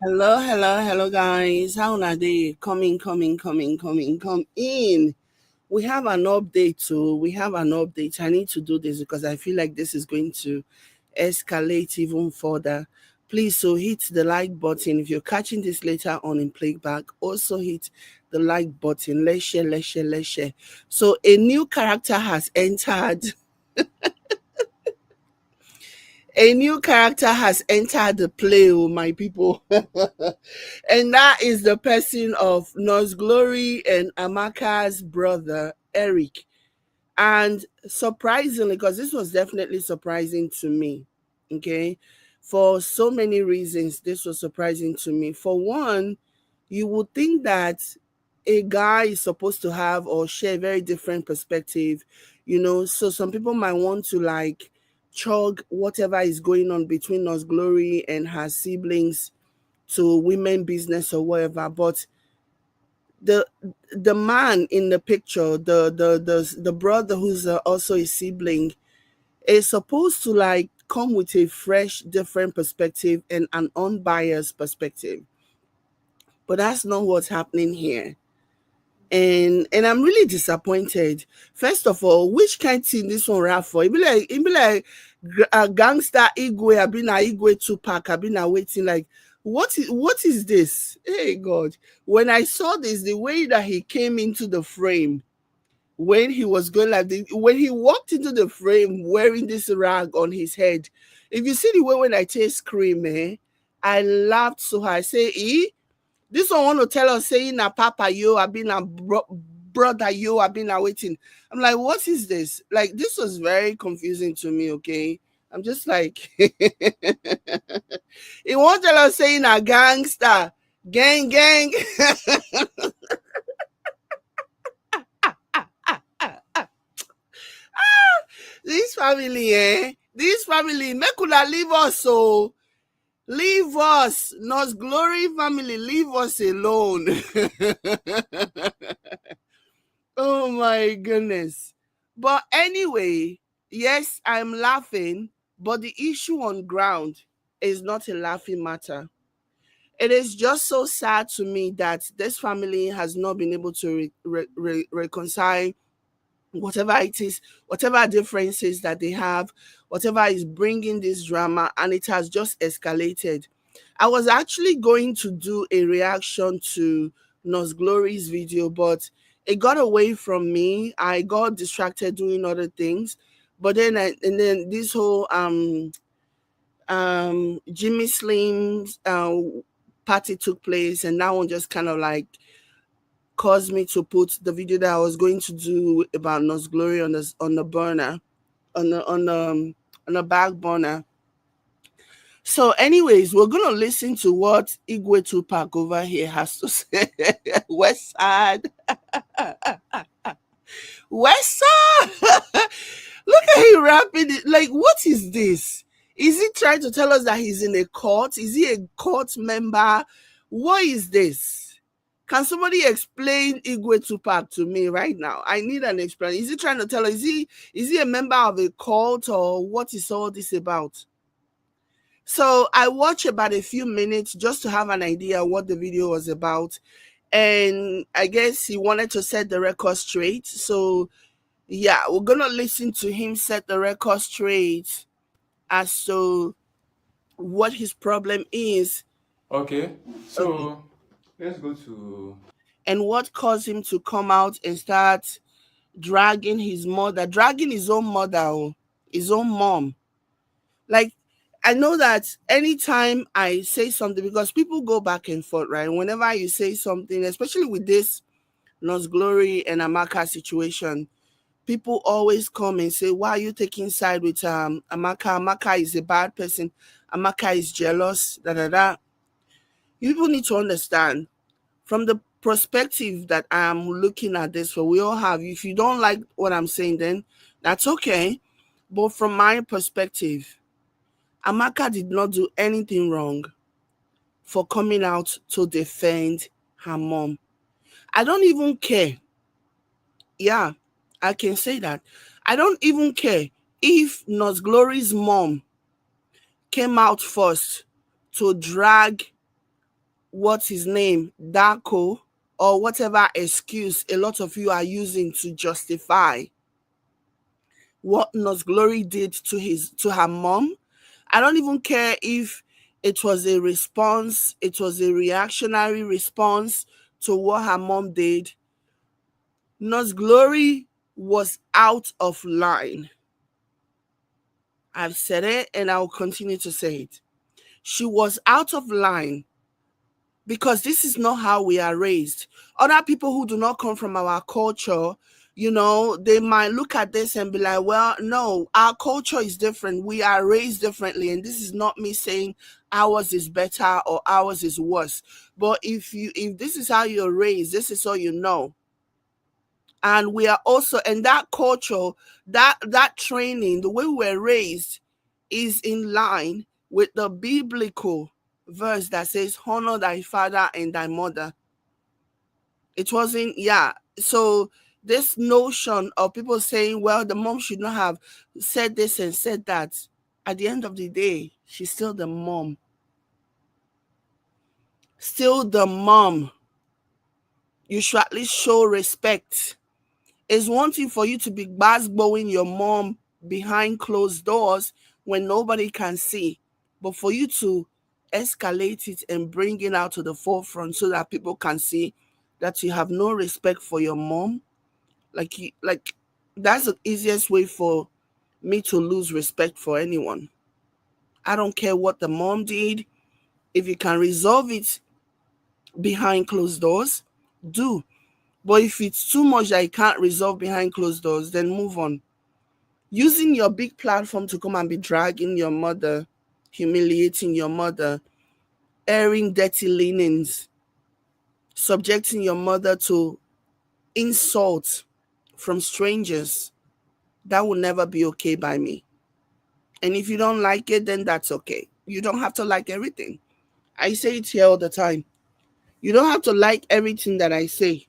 Hello, guys. How are they? Come in. We have an update too. We have an update. I need to do this because I feel like this is going to escalate even further. Please, so hit the like button. If you're catching this later on in playback, also hit the like button. Let's share. So a new character has entered. A new character has entered the play, oh my people. And that is the person of Nurse Glory and Amaka's brother, Eric. And surprisingly, because this was definitely surprising to me, okay, for so many reasons, this was surprising to me. For one, you would think that a guy is supposed to have or share a very different perspective, so some people might want to like chug whatever is going on between us Glory and her siblings to women business or whatever. But the the man in the picture, the brother who's also a sibling, is supposed to like come with a fresh different perspective and an unbiased perspective, but that's not what's happening here. And I'm really disappointed. First of all, which kind of thing this one rap for? It be like a gangster Igwe, I been a Igwe Tupac, I been a waiting like what is this? Hey God. When I saw this, the way that he came into the frame, when he was going like when he walked into the frame wearing this rag on his head, if you see the way when I taste scream, I laughed so hard. I say, this one want to tell us saying na papa yo, I've been a brother yo, I've been waiting. I'm like, what is this? Like, this was very confusing to me, okay? I'm just like, he won't tell us saying a gangster, gang. This family, this family, make una leave us so. Leave us, Nos Glory family, leave us alone. Oh my goodness. But anyway, yes, I'm laughing, but the issue on ground is not a laughing matter. It is just so sad to me that this family has not been able to reconcile whatever it is, whatever differences that they have, whatever is bringing this drama, and it has just escalated. I was actually going to do a reaction to Nos Glory's video, but it got away from me. I got distracted doing other things. But then this whole Jimmy Slim's party took place, and that one just kind of like caused me to put the video that I was going to do about Nos Glory on the burner, on the back burner. So, anyways, we're gonna listen to what Igwe Tupac over here has to say. West Side, West Side. Look at him rapping it. Like, what is this? Is he trying to tell us that he's in a court? Is he a court member? What is this? Can somebody explain Igwe Tupac to me right now? I need an explanation. Is he trying to tell us, is he a member of a cult, or what is all this about? So I watched about a few minutes just to have an idea what the video was about. And I guess he wanted to set the record straight. So yeah, we're gonna listen to him set the record straight as to what his problem is. Okay, Okay. so let's go to. And what caused him to come out and start dragging his own mother, his own mom. Like, I know that anytime I say something, because people go back and forth, right? Whenever you say something, especially with this Nos Glory and Amaka situation, people always come and say, why are you taking side with Amaka? Amaka is a bad person. Amaka is jealous, da da da. People need to understand from the perspective that I'm looking at this, for we all have, if you don't like what I'm saying, then that's okay. But from my perspective, Amaka did not do anything wrong for coming out to defend her mom. I don't even care. Yeah, I can say that. I don't even care if Nos Glory's mom came out first to drag what's his name, Darko, or whatever excuse a lot of you are using to justify what Nurse Glory did to her mom. I don't even care if it was a response, it was a reactionary response to what her mom did. Nurse Glory was out of line. I've said it and I'll continue to say it. She was out of line because this is not how we are raised. Other people who do not come from our culture, they might look at this and be like, well, no, our culture is different. We are raised differently. And this is not me saying ours is better or ours is worse. But if this is how you're raised, this is all you know. And we are also, and that culture, that training, the way we were raised is in line with the biblical verse that says, honor thy father and thy mother. It wasn't, yeah. So this notion of people saying, well, the mom should not have said this and said that, at the end of the day, she's still the mom. Still the mom. You should at least show respect. It's one thing for you to be gbasgbowing your mom behind closed doors when nobody can see, but for you to escalate it and bring it out to the forefront so that people can see that you have no respect for your mom, like that's the easiest way for me to lose respect for anyone. I don't care what the mom did. If you can resolve it behind closed doors, do. But if it's too much that you can't resolve behind closed doors, then move on. Using your big platform to come and be dragging your mother, humiliating your mother, airing dirty linens, subjecting your mother to insult from strangers, that will never be okay by me. And if you don't like it, then that's okay. You don't have to like everything. I say it here all the time. You don't have to like everything that I say.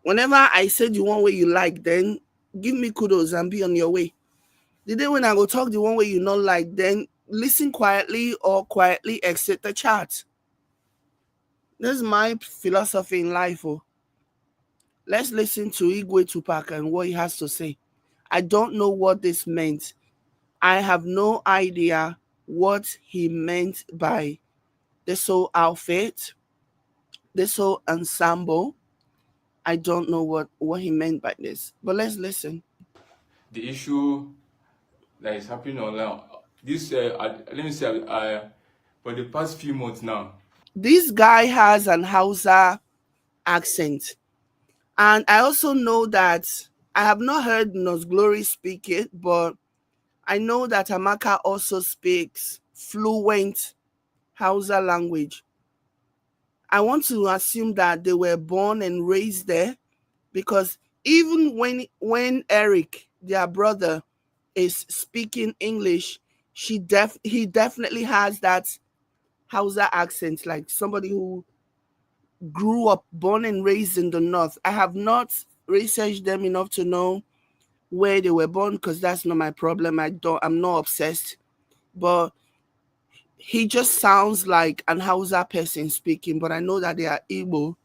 Whenever I said the one way you like, then give me kudos and be on your way. The day when I go talk the one way you not like, then listen quietly or quietly exit the chat. This is my philosophy in life. Oh. Let's listen to Igwe Tupac and what he has to say. I don't know what this meant. I have no idea what he meant by this whole outfit, this whole ensemble. I don't know what he meant by this. But let's listen. the issue that is happening online. This, let me say, for the past few months now. This guy has an Hausa accent. And I also know that I have not heard Nos Glory speak it, but I know that Amaka also speaks fluent Hausa language. I want to assume that they were born and raised there because even when Eric, their brother, is speaking English, he definitely has that Hausa accent, like somebody who grew up, born and raised in the north. I have not researched them enough to know where they were born because that's not my problem. I'm not obsessed. But he just sounds like an Hausa person speaking, but I know that they are Igbo.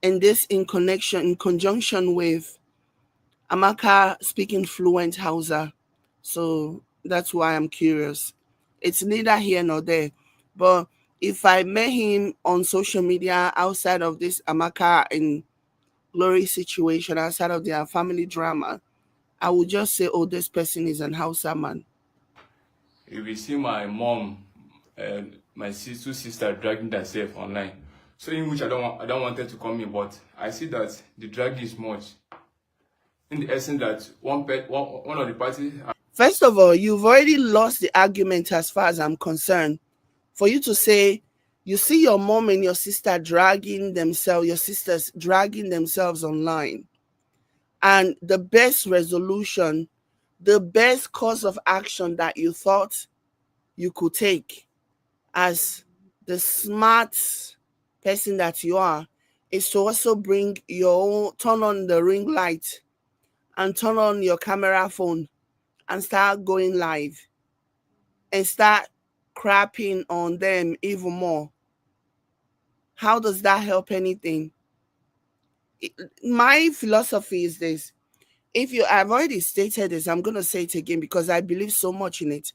And this in conjunction with Amaka speaking fluent Hausa. So that's why I'm curious. It's neither here nor there. But if I met him on social media outside of this Amaka and Glory situation, outside of their family drama, I would just say, oh, this person is an Hausa man. If you see my mom and my two sister dragging themselves online, so in which I don't want them to come in, but I see that the drag is much. In the essence that one of the parties. First of all, you've already lost the argument as far as I'm concerned. For you to say, you see your mom and your sister your sisters dragging themselves online. And the best resolution, the best course of action that you thought you could take as the smart person that you are is to also turn on the ring light and turn on your camera phone and start going live and start crapping on them even more. How does that help anything? My philosophy is this. I've already stated this, I'm going to say it again because I believe so much in it.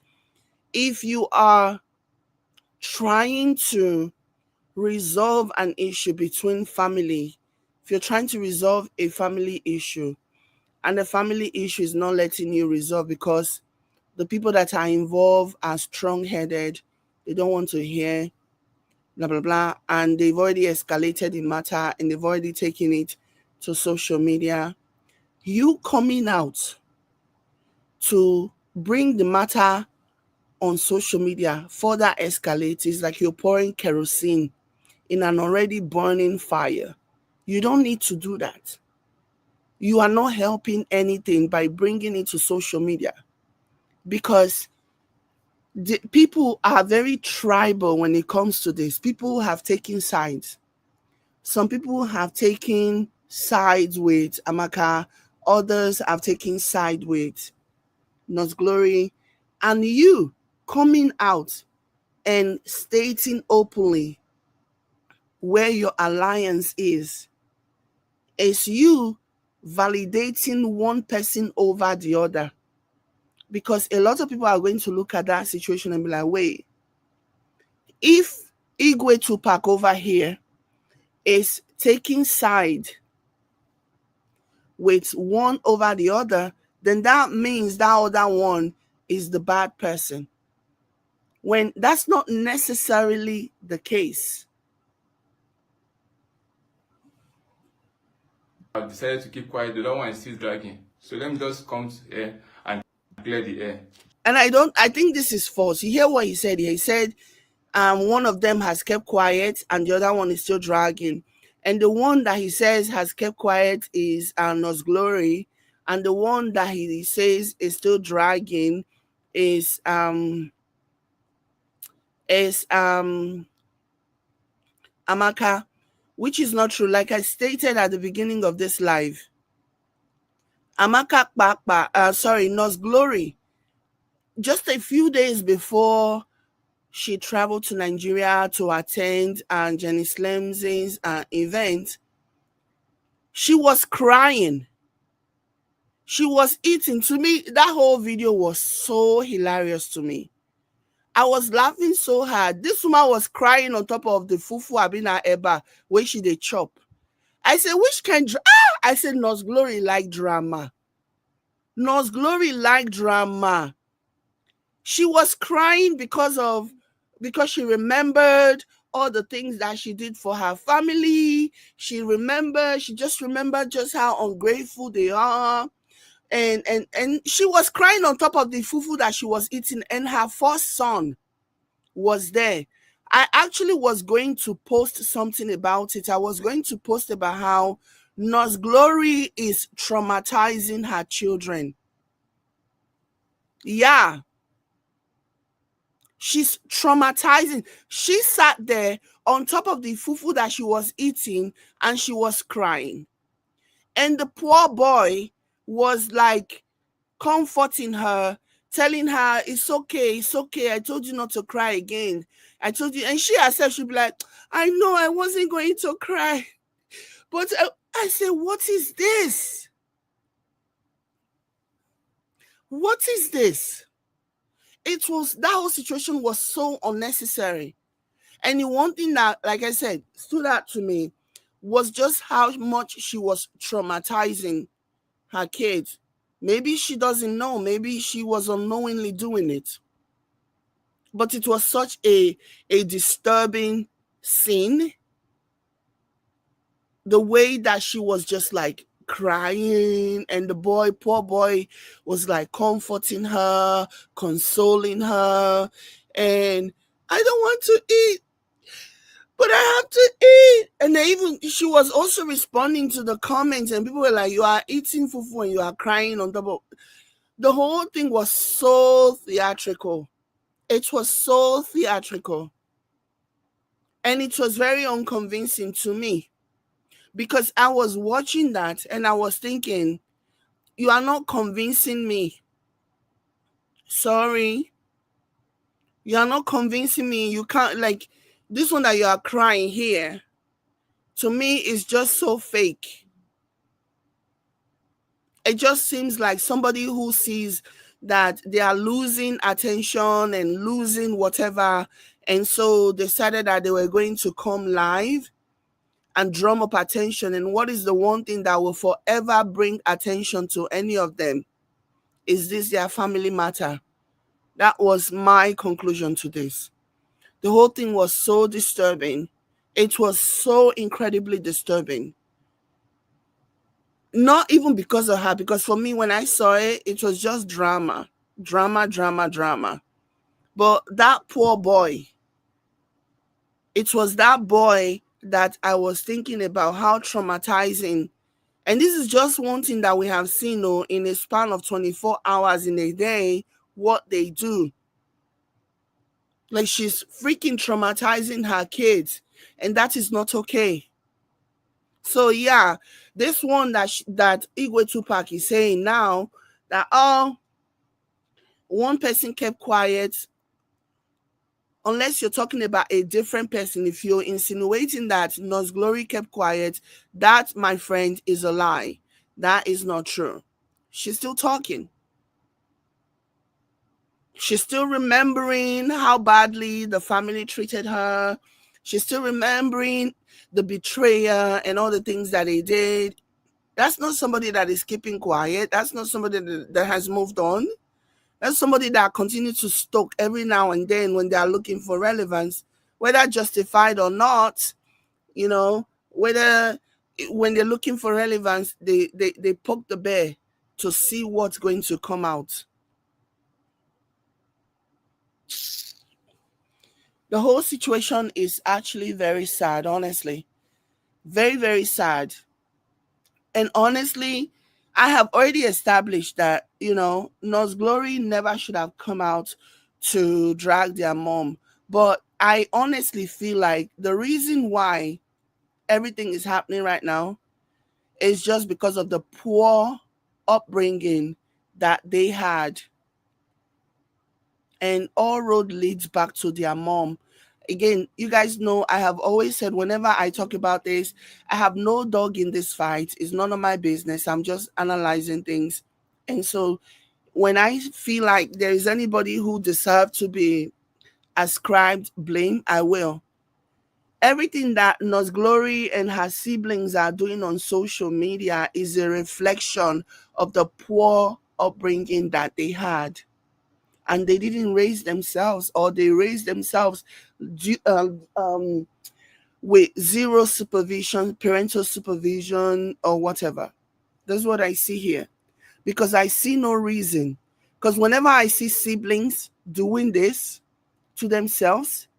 If you are trying to resolve an issue between family, if you're trying to resolve a family issue and the family issue is not letting you resolve because the people that are involved are strong-headed, they don't want to hear, blah, blah, blah, and they've already escalated the matter and they've already taken it to social media, you coming out to bring the matter on social media further escalates is like you're pouring kerosene in an already burning fire. You don't need to do that. You are not helping anything by bringing it to social media because people are very tribal when it comes to this. People have taken sides. Some people have taken sides with Amaka, others have taken side with Nos Glory, and you coming out and stating openly where your alliance is you validating one person over the other. Because a lot of people are going to look at that situation and be like, wait, if Igwe Tupac over here is taking side with one over the other, then that means that other one is the bad person. When that's not necessarily the case. I've decided to keep quiet. The other one is still dragging. So let me just come to air and clear the air. And I think this is false. You hear what he said here? He said one of them has kept quiet and the other one is still dragging. And the one that he says has kept quiet is Nos Glory. And the one that he says is still dragging is Amaka, which is not true. Like I stated at the beginning of this live, Amaka Nos Glory, just a few days before she traveled to Nigeria to attend Jenny Slemson's event, she was crying. She was eating. To me, that whole video was so hilarious to me. I was laughing so hard. This woman was crying on top of the fufu abina eba where she dey chop. I said, which kind? I said, Nos Glory like drama. Nos Glory like drama. She was crying because she remembered all the things that she did for her family. She just remembered just how ungrateful they are. And she was crying on top of the fufu that she was eating, and her first son was there. I actually was going to post something about it. I was going to post about how Nos Glory is traumatizing her children. Yeah. She's traumatizing. She sat there on top of the fufu that she was eating and she was crying. And the poor boy was like comforting her, telling her, it's okay, it's okay. I told you not to cry again. I told you. And she herself should be like, I know I wasn't going to cry. But I said, what is this? What is this? That whole situation was so unnecessary. And the one thing that, like I said, stood out to me was just how much she was traumatizing her kids. Maybe she doesn't know. Maybe she was unknowingly doing it. But it was such a disturbing scene. The way that she was just like crying, and the poor boy, was like comforting her, consoling her, and I don't want to eat, but I have to eat. And she was also responding to the comments, and people were like, you are eating fufu and you are crying on top of. The whole thing was so theatrical. It was so theatrical. And it was very unconvincing to me. Because I was watching that and I was thinking, you are not convincing me. Sorry. You are not convincing me. You can't, like, this one that you are crying here. To me, it's just so fake. It just seems like somebody who sees that they are losing attention and losing whatever, and so decided that they were going to come live and drum up attention. And what is the one thing that will forever bring attention to any of them? Is this their family matter? That was my conclusion to this. The whole thing was so disturbing. It was so incredibly disturbing. Not even because of her, because for me, when I saw it, it was just drama, drama, drama, drama. But that poor boy, it was that boy that I was thinking about, how traumatizing. And this is just one thing that we have seen, in a span of 24 hours in a day, what they do. Like, she's freaking traumatizing her kids, and that is not okay. So yeah, this one that Igwe Tupac is saying now, that one person kept quiet, unless you're talking about a different person. If you're insinuating that Nurse Glory kept quiet, that, my friend, is a lie. That is not true. She's still talking. She's still remembering how badly the family treated her. She's still remembering the betrayal and all the things that they did. That's not somebody that is keeping quiet. That's not somebody that has moved on. That's somebody that continues to stoke every now and then when they are looking for relevance, whether justified or not, whether when they're looking for relevance, they poke the bear to see what's going to come out. The whole situation is actually very sad, honestly. Very, very sad. And honestly, I have already established that, Nurse Glory never should have come out to drag their mom. But I honestly feel like the reason why everything is happening right now is just because of the poor upbringing that they had. And all road leads back to their mom. Again, you guys know I have always said, whenever I talk about this, I have no dog in this fight. It's none of my business. I'm just analyzing things. And so when I feel like there is anybody who deserves to be ascribed blame, I will. Everything that Nurse Glory and her siblings are doing on social media is a reflection of the poor upbringing that they had. And they didn't raise themselves, or they raised themselves with zero supervision, parental supervision, or whatever. That's what I see here. Because I see no reason. Because whenever I see siblings doing this to themselves,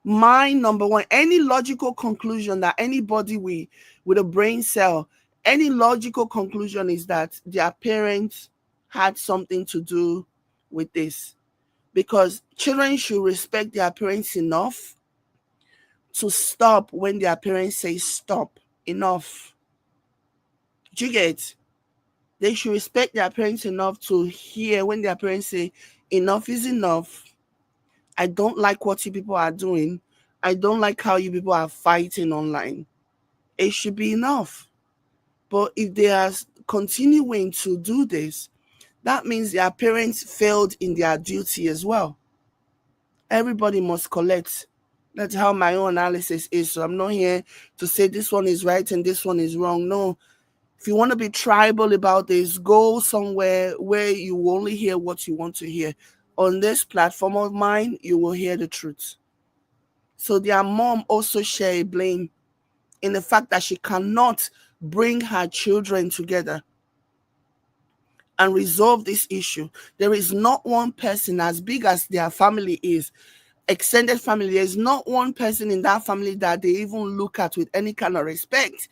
my number one, any logical conclusion that anybody with a brain cell, any logical conclusion is that their parents had something to do with this. Because children should respect their parents enough to stop when their parents say stop. Enough. Do you get? They should respect their parents enough to hear when their parents say enough is enough. I don't like what you people are doing. I don't like how you people are fighting online. It should be enough. But if they are continuing to do this, that means their parents failed in their duty as well. Everybody must collect. That's how my own analysis is. So I'm not here to say this one is right and this one is wrong. No. If you want to be tribal about this, go somewhere where you only hear what you want to hear. On this platform of mine, you will hear the truth. So their mom also share blame in the fact that she cannot bring her children together and resolve this issue. There is not one person, as big as their family is, extended family, there's not one person in that family that they even look at with any kind of respect.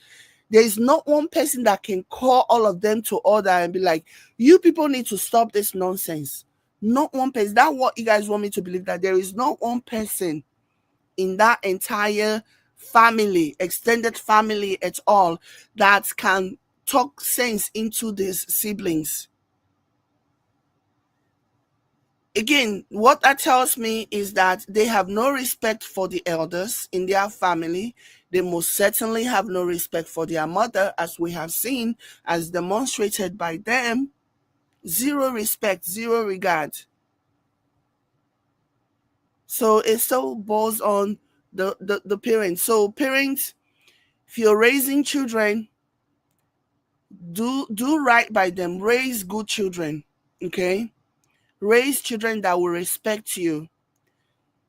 There is not one person that can call all of them to order and be like, you people need to stop this nonsense. Not one person. That's what you guys want me to believe, that there is not one person in that entire family, extended family at all, that can talk sense into these siblings. Again, what that tells me is that they have no respect for the elders in their family. They most certainly have no respect for their mother, as we have seen, as demonstrated by them. Zero respect, zero regard. So it still boils on the parents. So parents, if you're raising children, do right by them. Raise good children. Okay? Raise children that will respect you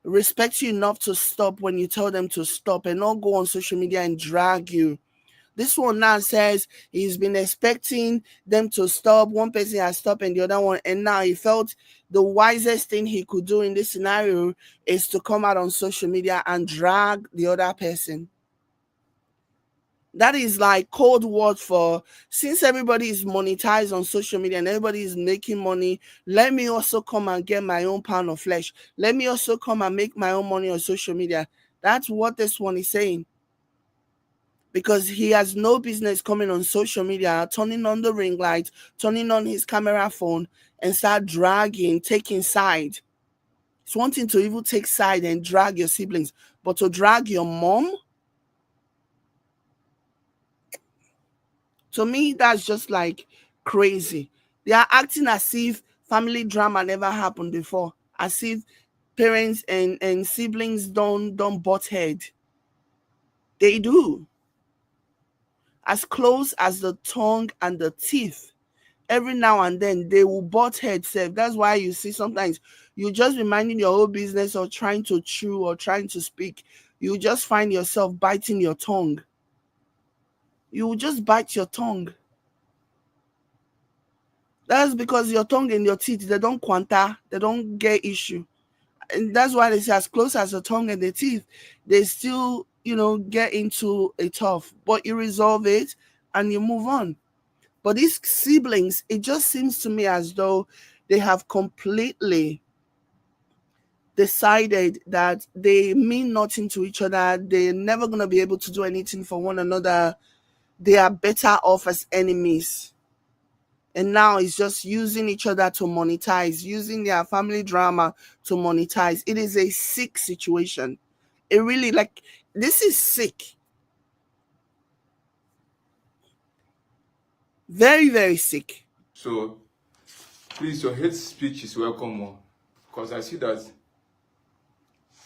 enough to stop when you tell them to stop, and not go on social media and drag you. This one now says he's been expecting them to stop. One person has stopped and the other one, and now he felt the wisest thing he could do in this scenario is to come out on social media and drag the other person. That is like code word for, since everybody is monetized on social media and everybody is making money, let me also come and get my own pound of flesh. Let me also come and make my own money on social media. That's what this one is saying. Because he has no business coming on social media, turning on the ring light, turning on his camera phone, and start dragging, taking side. It's wanting to even take side and drag your siblings, but to drag your mom, to me, that's just like crazy. They are acting as if family drama never happened before, as if parents and siblings don't butt head. They do. As close as the tongue and the teeth. Every now and then they will butt heads. That's why you see sometimes you just be minding your whole business or trying to chew or trying to speak. You just find yourself biting your tongue. You will just bite your tongue. That's because your tongue and your teeth, they don't quanta, they don't get issue. And that's why they say as close as the tongue and the teeth, they still, get into a tough. But you resolve it and you move on. But these siblings, it just seems to me as though they have completely decided that they mean nothing to each other. They're never going to be able to do anything for one another. They are better off as enemies. And now it's just using each other to monetize, using their family drama to monetize. It is a sick situation. It really, this is sick. Very, very sick. So please, your hate speech is welcome, because I see that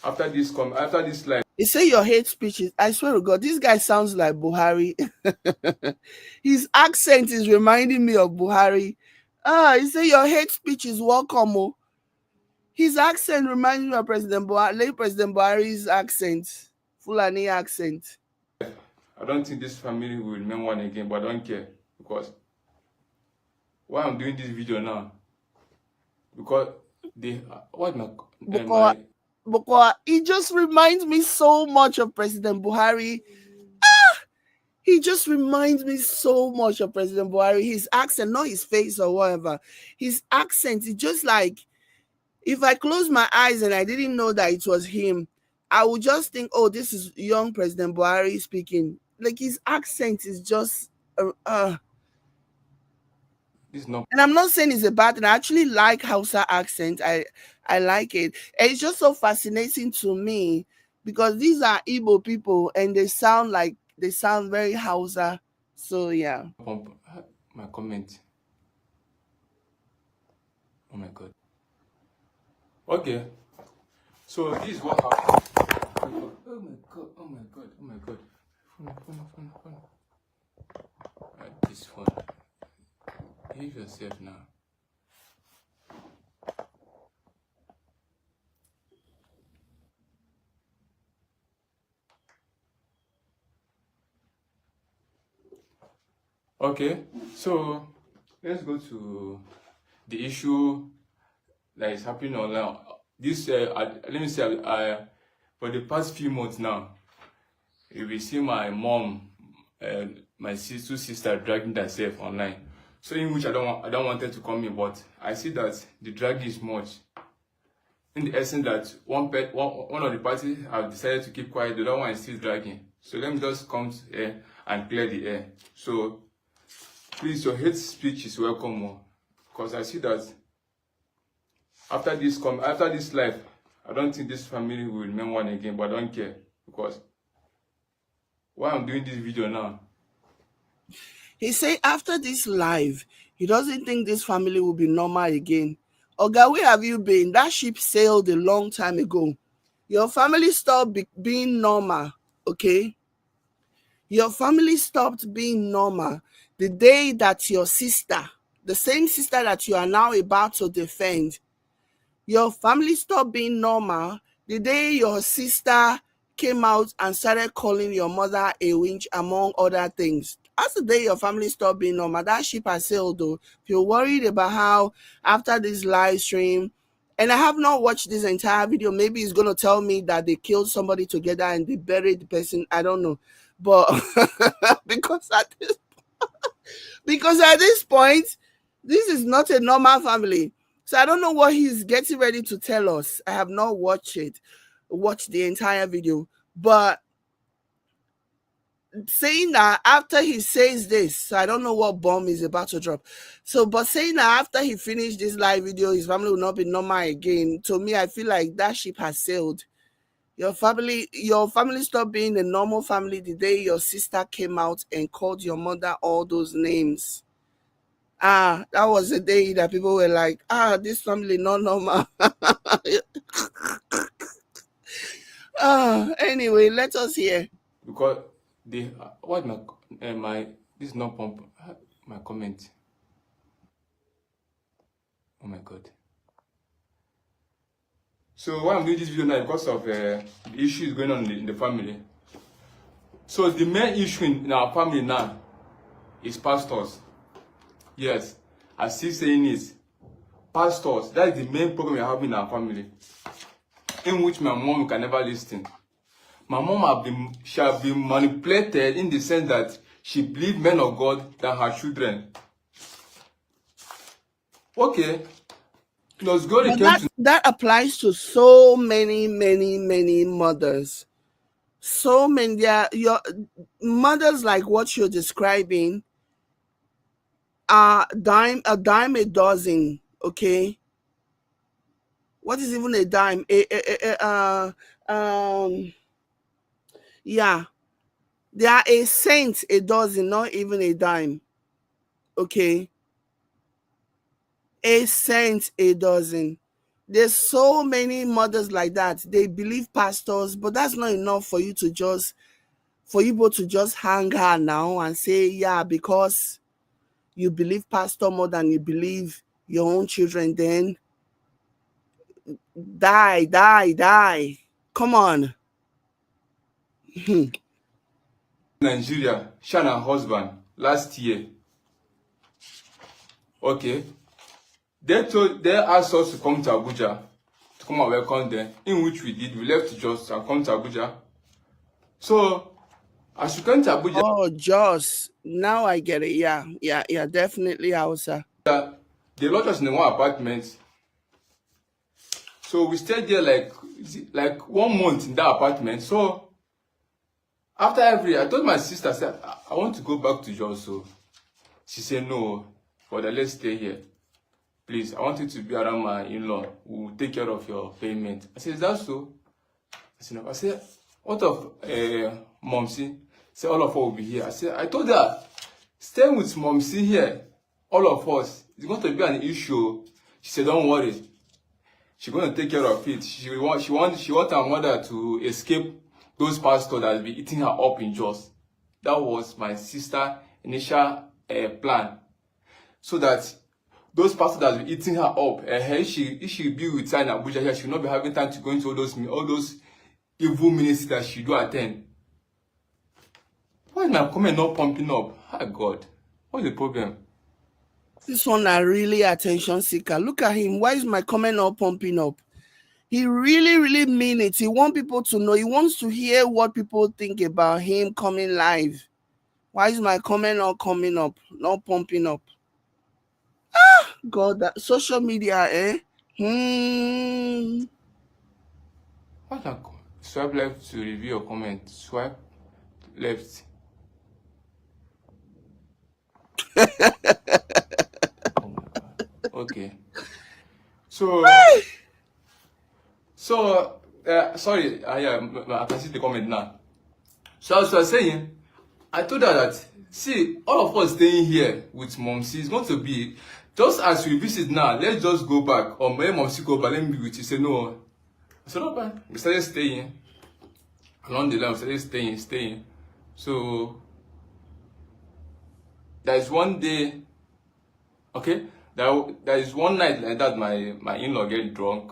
after this live. You say your hate speeches. I swear to God, this guy sounds like Buhari. His accent is reminding me of Buhari. You say your hate speech is welcome. His accent reminds me of late President Buhari's accent, Fulani accent. I don't think this family will remain one again, but I don't care, because why I'm doing this video now, because they what Because he just reminds me so much of President Buhari. He just reminds me so much of President Buhari. His accent, not his face or whatever. His accent is just like, if I close my eyes and I didn't know that it was him, I would just think, oh, this is young President Buhari speaking. Like, his accent is just this is not. And I'm not saying it's a bad thing. I actually like Hausa accent. I like it. And it's just so fascinating to me because these are Igbo people and they sound very Hausa. So yeah. My comment. Oh my God. Okay. So this is what happened. Oh my God. Oh my God. Oh my God. Phone. This phone. Behave yourself now. Okay, so let's go to the issue that is happening online. This, let me say, for the past few months now, we see my mom and my two sisters dragging themselves online. So in which I don't want them to come in, but I see that the drag is much. In the essence that one of the parties have decided to keep quiet, the other one is still dragging. So let me just come here and clear the air. So please, your hate speech is welcome, because I see that After this life, I don't think this family will remain one again, but I don't care, because why I'm doing this video now. He say after this life, he doesn't think this family will be normal again. Oga, where have you been? That ship sailed a long time ago. Your family stopped being normal, okay? Your family stopped being normal the day that your sister, the same sister that you are now about to defend, your family stopped being normal the day your sister came out and started calling your mother a winch, among other things. That's the day your family stopped being normal. That ship has sailed, though. If you're worried about how after this live stream, and I have not watched this entire video, maybe it's going to tell me that they killed somebody together and they buried the person. I don't know. But because at this point, this is not a normal family. So I don't know what he's getting ready to tell us. I have not watched the entire video. But saying that after he says this, so I don't know what bomb he's about to drop. So, but saying that after he finished this live video, his family will not be normal again. To me, I feel like that ship has sailed. Your family stopped being a normal family the day your sister came out and called your mother all those names. That was the day that people were like, this family not normal. Anyway, let us hear. Because they what my this is not pump my comment. Oh my god. So why I'm doing this video now, because of the issues going on in the family. So the main issue in our family now is pastors. Yes, I still saying it. Pastors, that is the main problem we have in our family, in which my mom can never listen. My mom have been manipulated in the sense that she believes men of God than her children. Okay. But that applies to so many mothers. So many, your mothers like what you're describing are a dime a dozen. Okay, what is even a dime? Yeah, they are a cent a dozen, not even a dime. Okay, a cent a dozen. There's so many mothers like that. They believe pastors, but that's not enough for you both to just hang her now and say, yeah, because you believe pastor more than you believe your own children, then die. Come on. Nigeria, she and her husband last year. Okay. They asked us to come to Abuja to come and welcome them, in which we did. We left Jos and come to Abuja. So as we came to Abuja, Oh, Jos. Now I get it. Yeah, definitely Hausa. they locked us in one apartment. So we stayed there like 1 month in that apartment. So after I told my sister, I said, I want to go back to Jos. So she said, no, but let's stay here. Please, I want you to be around my in-law who will take care of your payment. I said, is that so? I said, no. I said, what of Momsi? Say all of us will be here. I said, I told her, staying with Momsi here, all of us, it's going to be an issue. She said, don't worry. She's going to take care of it. She want her mother to escape those pastors that will be eating her up in Jos. That was my sister's initial plan. So that those pastors that will be eating her up, if she be with her in Abuja, she will not be having time to go into all those evil ministries that she do attend. Why is my comment not pumping up? Oh God, what's the problem? This one are really attention seeker. Look at him. Why is my comment not pumping up? He really mean it. He wants people to know. He wants to hear what people think about him coming live. Why is my comment not coming up, not pumping up? God, that social media, eh? Why can swipe left to review your comment? Swipe left. Oh my God. Okay. So So, sorry, I can see the comment now. So as I was saying, I told her that, see, all of us staying here with mom, see, it's going to be, just as we visit now, let's just go back, or my mom see go back, let me be with you. Say, no. I said, no, man. We started staying. Along the line, we started staying. So, there is one day, okay, there is one night like that, my in-law get drunk.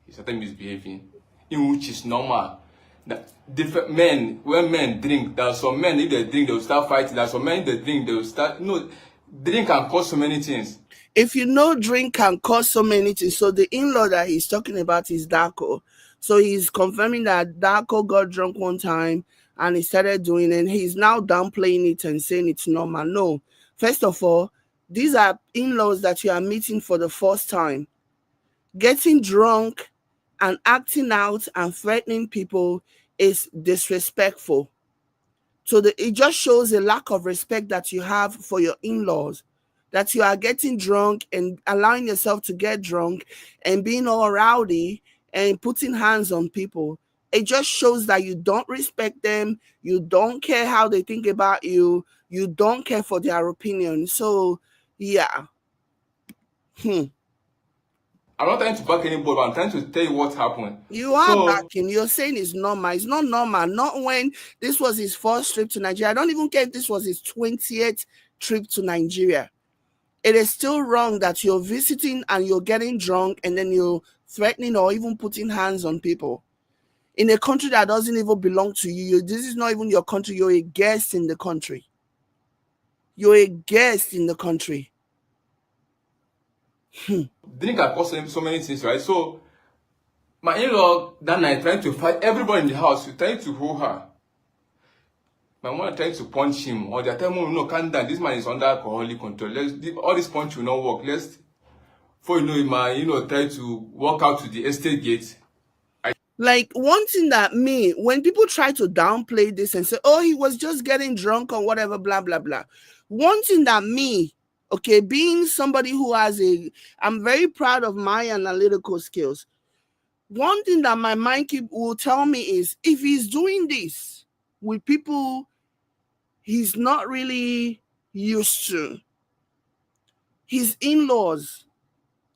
He started misbehaving, in which is normal. That different men, when men drink, there are some men, if they drink, they'll start fighting. There are some men, if they drink, they'll start, drink can cause so many things. If you know, drink can cause so many things. So the in-law that he's talking about is Darko. So he's confirming that Darko got drunk one time and he started doing it. And he's now downplaying it and saying it's normal. No. First of all, these are in-laws that you are meeting for the first time. Getting drunk and acting out and threatening people is disrespectful. So it just shows a lack of respect that you have for your in-laws, that you are getting drunk and allowing yourself to get drunk and being all rowdy and putting hands on people. It just shows that you don't respect them, you don't care how they think about you, you don't care for their opinion. So, yeah. I'm not trying to back anybody, but I'm trying to tell you what happened. You are So, backing. You're saying it's normal. It's not normal. Not when this was his first trip to Nigeria. I don't even care if this was his 20th trip to Nigeria. It is still wrong that you're visiting and you're getting drunk and then you're threatening or even putting hands on people in a country that doesn't even belong to you. This is not even your country. You're a guest in the country. You're a guest in the country. drink can cause so many things, right? So, my in-law that night trying to fight everybody in the house, trying to hold her. My mother trying to punch him, or they're telling him, no, calm down, this man is under alcoholic control. All this punch will not work. Before you know it, try to walk out to the estate gate. Like, one thing that when people try to downplay this and say, oh, he was just getting drunk or whatever, blah, blah, blah. One thing that okay, being somebody who I'm very proud of my analytical skills. One thing that my mind will tell me is, if he's doing this with people he's not really used to, his in-laws,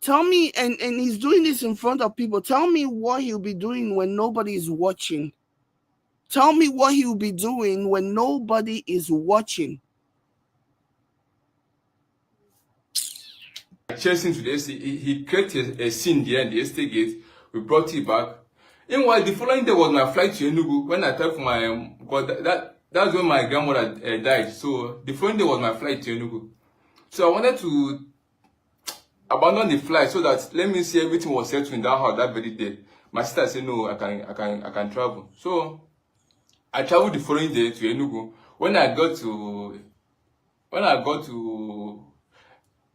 tell me, and he's doing this in front of people, tell me what he'll be doing when nobody is watching. Tell me what he'll be doing when nobody is watching. Chasing to the estate, he created a scene there in the estate gate. We brought it back. Meanwhile, the following day was my flight to Enugu. When I tried for my, because that's when my grandmother died. So the following day was my flight to Enugu. So I wanted to abandon the flight so that let me see everything was settled in that house that very day. My sister said no, I can travel. So I traveled the following day to Enugu. When I got to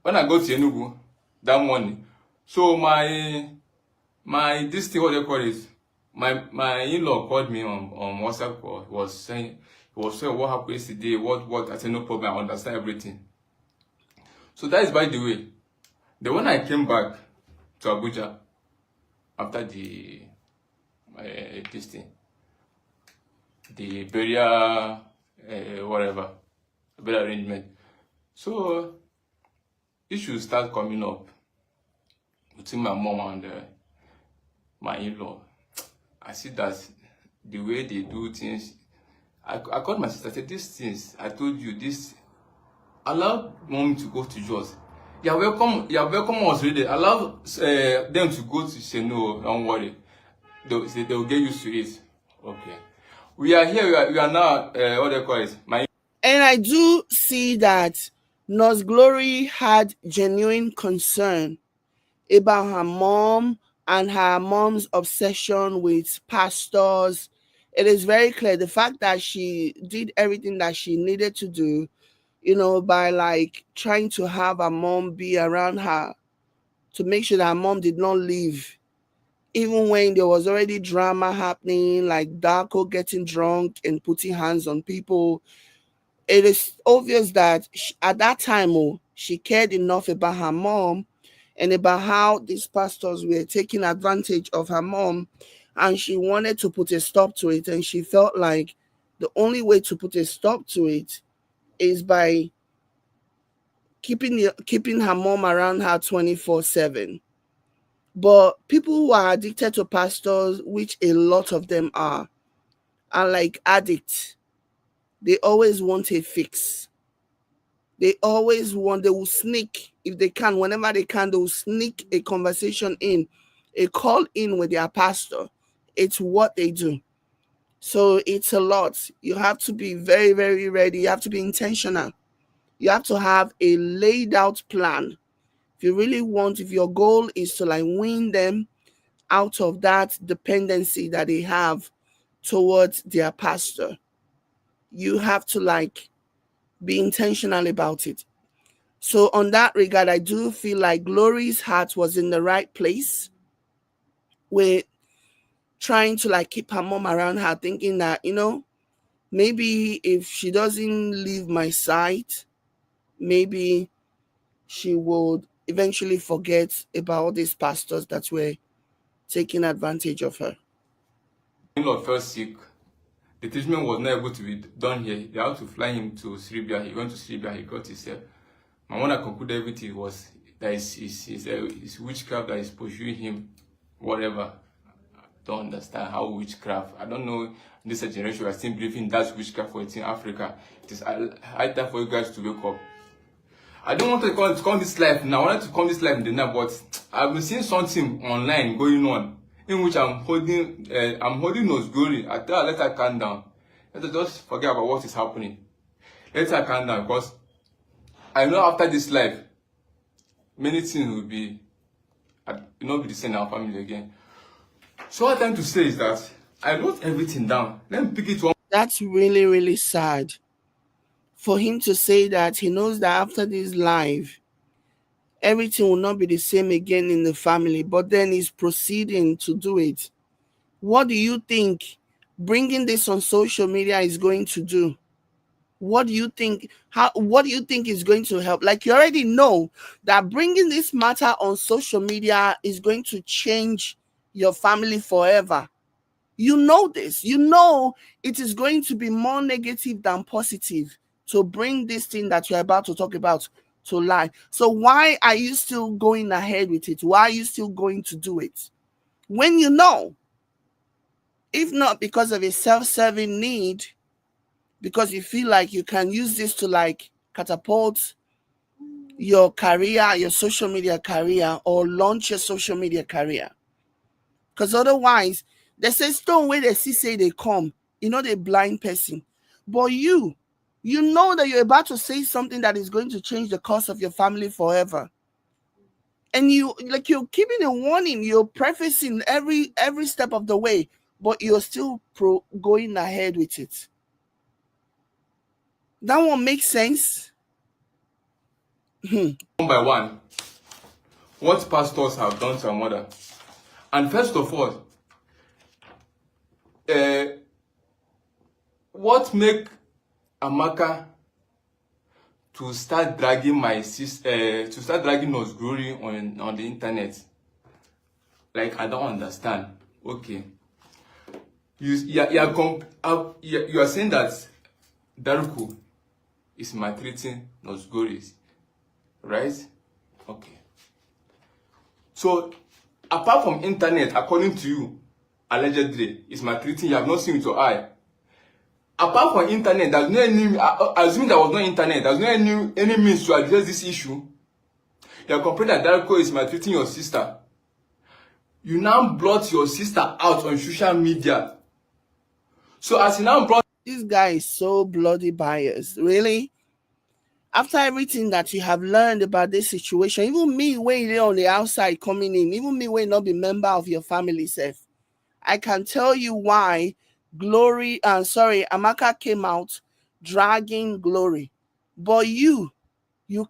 Enugu that morning, so my this thing, what they call it, my in-law called me on WhatsApp call. He was saying what happened yesterday, what. I said no problem, I understand everything. So that is by the way. Then when I came back to Abuja after this thing, the burial whatever, burial arrangement, so issues start coming up between my mom and my in-law. I see that the way they do things, I called my sister, I said, these things, I told you, this, allow mom to go to yours. You're welcome was ready. Allow them to go to say, no, don't worry. They'll get used to it. Okay. We are here, we are now, what they call it? And I do see that Nurse Glory had genuine concern about her mom and her mom's obsession with pastors. It is very clear the fact that she did everything that she needed to do, by like trying to have her mom be around her to make sure that her mom did not leave. Even when there was already drama happening, like Darko getting drunk and putting hands on people, it is obvious that at that time, she cared enough about her mom and about how these pastors were taking advantage of her mom, and she wanted to put a stop to it, and she felt like the only way to put a stop to it is by keeping her mom around her 24/7. But people who are addicted to pastors, which a lot of them are like addicts. They always want a fix. They will sneak, if they can, whenever they can, they will sneak a conversation in, a call in with their pastor. It's what they do. So it's a lot. You have to be very, very ready. You have to be intentional. You have to have a laid out plan. If your goal is to like win them out of that dependency that they have towards their pastor, you have to like be intentional about it. So on that regard, I do feel like Glory's heart was in the right place with trying to like keep her mom around her, thinking that, maybe if she doesn't leave my side, maybe she would eventually forget about all these pastors that were taking advantage of her. In-law fell sick. The treatment was not able to be done here. They had to fly him to Serbia. He went to Serbia. He got his. My mother concluded everything was that is witchcraft that is pursuing him. Whatever. I don't understand how witchcraft. I don't know. In this generation, we are still believing that's witchcraft for it in Africa. It is high time for you guys to wake up. I don't want to come this life now. I wanted to come this life in the night, but I've been seeing something online going on in which I'm holding Nose Glory. I tell her, let her calm down. Let her just forget about what is happening. Let her calm down, because I know after this life, many things will be, not be the same in our family again. So what I'm trying to say is that I wrote everything down. Let me pick it one. That's really, really sad for him to say that he knows that after this life, everything will not be the same again in the family, but then he's proceeding to do it. What do you think bringing this on social media is going to do? What do you think is going to help? Like, you already know that bringing this matter on social media is going to change your family forever. You know this. You know it is going to be more negative than positive to bring this thing that you're about to talk about to life. So why are you still going ahead with it? Why are you still going to do it? When you know, if not because of a self-serving need, because you feel like you can use this to like catapult your career, your social media career, or launch your social media career. Because otherwise, they say stone where they see say they come, the blind person. But you know that you're about to say something that is going to change the course of your family forever. And you're keeping a warning, you're prefacing every step of the way, but you're still going ahead with it. That one makes sense. One by one, what pastors have done to our mother. And first of all, what make Amaka to start dragging my sister, to start dragging us glory on the internet? Like, I don't understand. Okay, you are saying that Daruku is maltreating nos glories, right? Okay. So, apart from internet, according to you, allegedly, is maltreating, you have not seen with your eye. Apart from internet, there's no any, assuming there was no internet, there's no any means to address this issue. You are complaining that Darko is maltreating your sister. You now blot your sister out on social media. So as you now blot... This guy is so bloody biased. Really? After everything that you have learned about this situation, even me way on the outside coming in, even me way not be member of your family self, I can tell you why Amaka came out dragging Glory. But you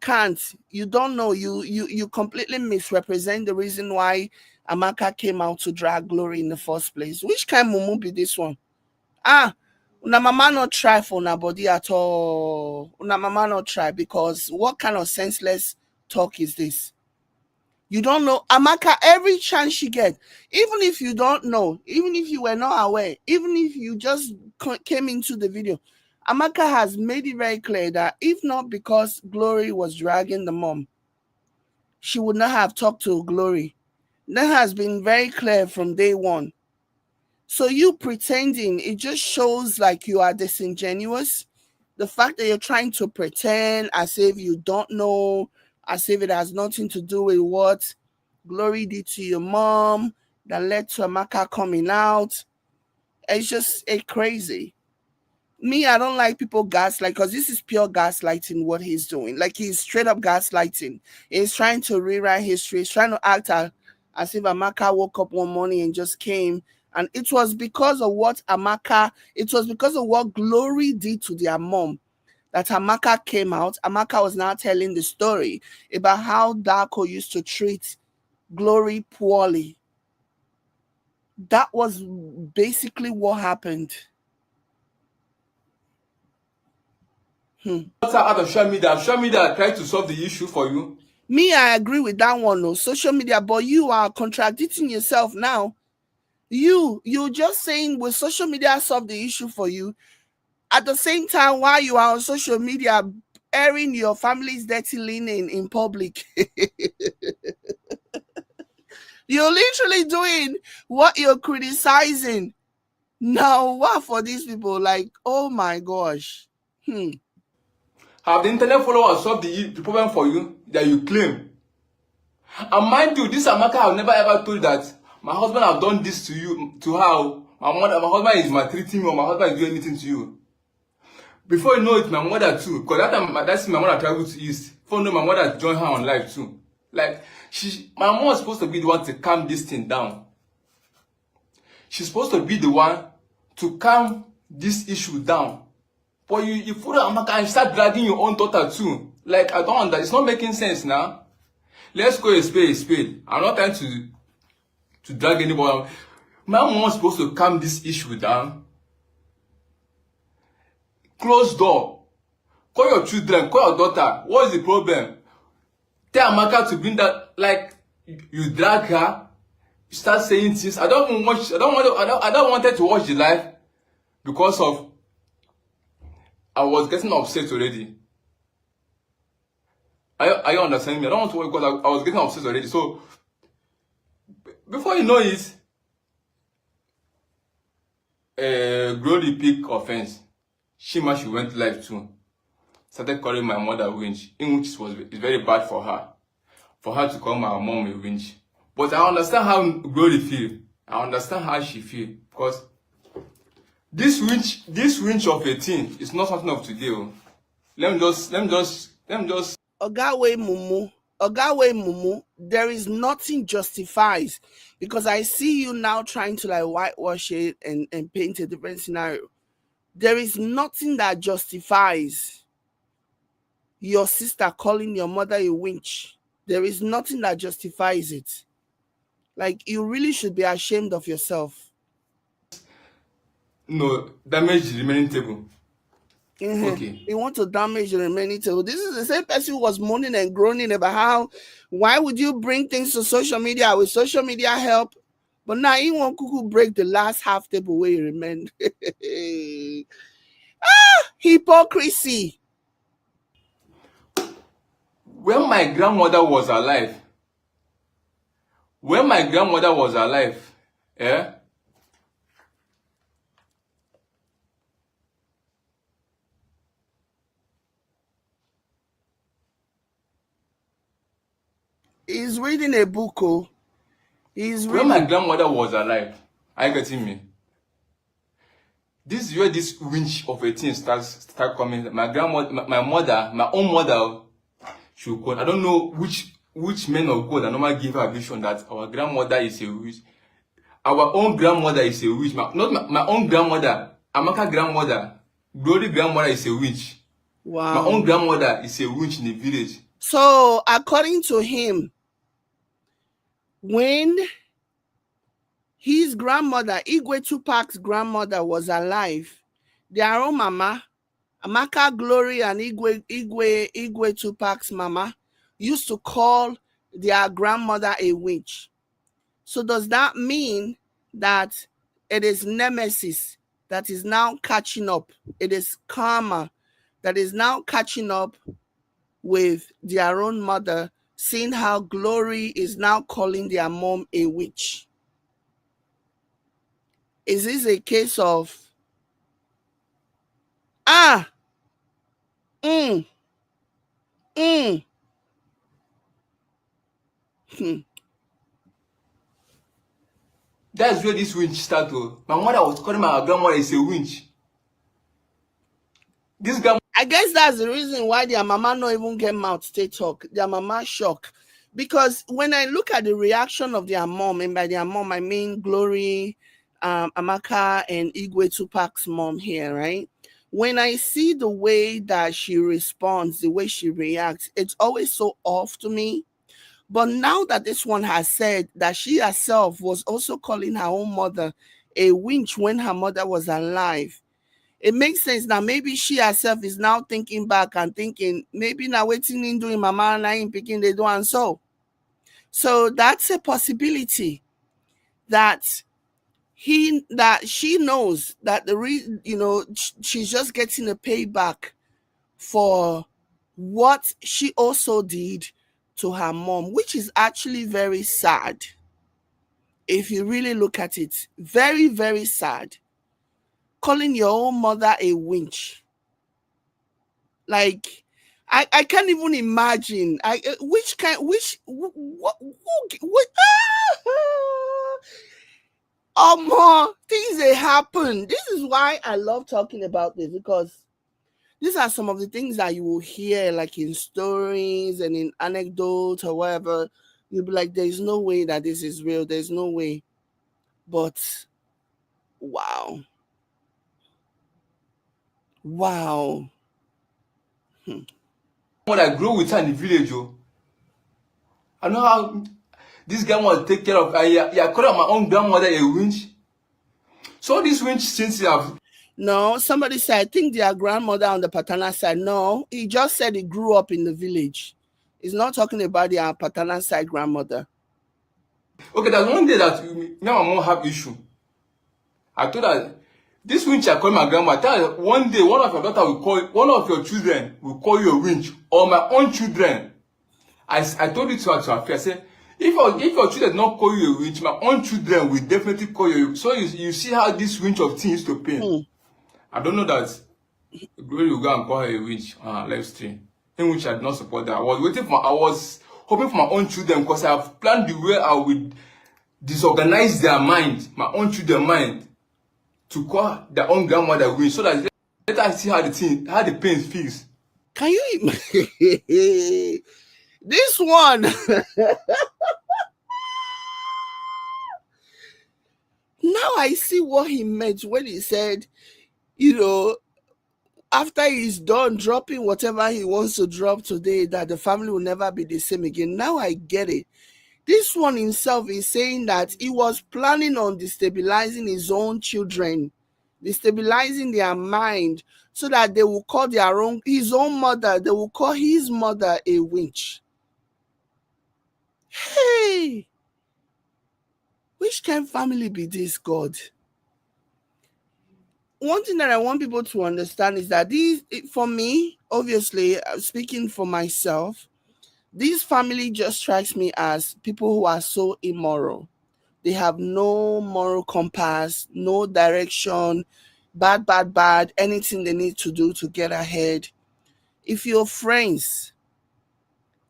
can't. You don't know. You completely misrepresent the reason why Amaka came out to drag Glory in the first place. Which kind of mumu be this one? Una mama not try for una body at all. Una mama not try, because what kind of senseless talk is this? You don't know. Amaka, every chance she gets, even if you don't know, even if you were not aware, even if you just came into the video, Amaka has made it very clear that if not because Glory was dragging the mom, she would not have talked to Glory. That has been very clear from day one. So you pretending, it just shows like you are disingenuous. The fact that you're trying to pretend as if you don't know, as if it has nothing to do with what Glory did to your mom that led to Amaka coming out. It's just crazy. Me, I don't like people gaslight because this is pure gaslighting what he's doing. Like he's straight up gaslighting. He's trying to rewrite history. He's trying to act as if Amaka woke up one morning and just came. And it was because of what Glory did to their mom that Amaka came out. Amaka was now telling the story about how Darko used to treat Glory poorly. That was basically what happened. Out of social media try to solve the issue for you. Me, I agree with that one. No, social media, but you are contradicting yourself now. You're just saying will social media solve the issue for you? At the same time, while you are on social media airing your family's dirty linen in public, you're literally doing what you're criticizing. Now, what for these people? Like, oh my gosh. Have the internet followers solved the problem for you that you claim? And mind you, this Amaka have never ever told that my husband have done this to her. My husband is maltreating me, or my husband is doing anything to you. Before you know it, my mother too. Because that time, that's my mother traveled to East. Before you know, my mother joined her on live too. Like, my mom was supposed to be the one to calm this thing down. She's supposed to be the one to calm this issue down. But you follow Amaka and start dragging your own daughter too. Like, I don't understand. It's not making sense now. Let's go a spade. I'm not trying to drag anybody. My mom was supposed to calm this issue down. Close door. Call your children, call your daughter. What is the problem? Tell Amaka to bring that, like, you drag her, you start saying things. I don't want her to watch the live because of I was getting upset already. Are you understanding me? I don't want to work because I was getting upset already. So before you know it, Glory pick offense. She went live too. Started calling my mother winch, in which it's very bad for her. For her to call my mom a winch. But I understand how Glory feel. I understand how she feel. Because this winch of a thing is not something of today. Let me just Ogawe Mumu, there is nothing justifies, because I see you now trying to like whitewash it and paint a different scenario. There is nothing that justifies your sister calling your mother a winch. There is nothing that justifies it. Like, you really should be ashamed of yourself. No, damage the remaining table. Okay. You want to damage the remaining table. This is the same person who was moaning and groaning about why would you bring things to social media with social media help? But now you want to break the last half table where you remain. Hypocrisy. When my grandmother was alive, He's reading a book. When my grandmother was alive, are you getting me? This is where this winch of a thing start coming. My grandmother, my mother, my own mother, she would call. I don't know which men of God that normally give her a vision that our grandmother is a witch. Our own grandmother is a witch. Not my own grandmother. Amaka grandmother. Glory grandmother is a witch. Wow. My own grandmother is a witch in the village. So, according to him, when his grandmother, Igwe Tupac's grandmother, was alive, their own mama, Amaka Glory and Igwe Tupac's mama, used to call their grandmother a witch. So does that mean that it is nemesis that is now catching up? It is karma that is now catching up with their own mother, seeing how Glory is now calling their mom a witch. Is this a case of, ah, mm, mm, hmm. That's where this winch started. My mother was calling my grandmother is a winch. This grandma. I guess that's the reason why their mama not even get mouth stay talk. Their mama shock. Because when I look at the reaction of their mom, and by their mom I mean Glory, Amaka, and Igwe Tupac's mom here, right? When I see the way that she responds, the way she reacts, it's always so off to me. But now that this one has said that she herself was also calling her own mother a winch when her mother was alive, it makes sense now. Maybe she herself is now thinking back and thinking, maybe now waiting in doing mama and I ain't picking the do and so. So that's a possibility that she knows that she's just getting a payback for what she also did to her mom, which is actually very sad. If you really look at it, very, very sad. Calling your own mother a winch. Like, I can't even imagine. What more things they happen. This is why I love talking about this, because these are some of the things that you will hear like in stories and in anecdotes or whatever. You'll be like, there's no way that this is real. There's no way. But wow. Wow. I grew with her in the village. Oh. I know how this grandma take care of. I call my own grandmother a winch. So this winch since you have. No, somebody said, I think their grandmother on the paternal side. No, he just said he grew up in the village. He's not talking about their paternal side grandmother. Okay, there's one day that now my mom have issue. I told her, this winch I call my grandma. Tell her one day one of your daughter will call, one of your children will call you a winch, or my own children. I told it to her face. I said, if your children not call you a winch, my own children will definitely call you. So you see how this winch of things used to pain. I don't know that Glory will go and call her a witch on her live stream, in which I did not support that. I was hoping for my own children, because I have planned the way I would disorganize their mind, my own children's mind, to call their own grandmother witch, so that let us see how the pain feels. Can you this one? Now I see what he meant when he said, after he's done dropping whatever he wants to drop today, that the family will never be the same again. Now I get it. This one himself is saying that he was planning on destabilizing his own children, destabilizing their mind, so that they will call his own mother, they will call his mother a witch. Hey, which kind of family be this, God? One thing that I want people to understand is that for me, obviously, speaking for myself, this family just strikes me as people who are so immoral. They have no moral compass, no direction, bad, anything they need to do to get ahead. If you're friends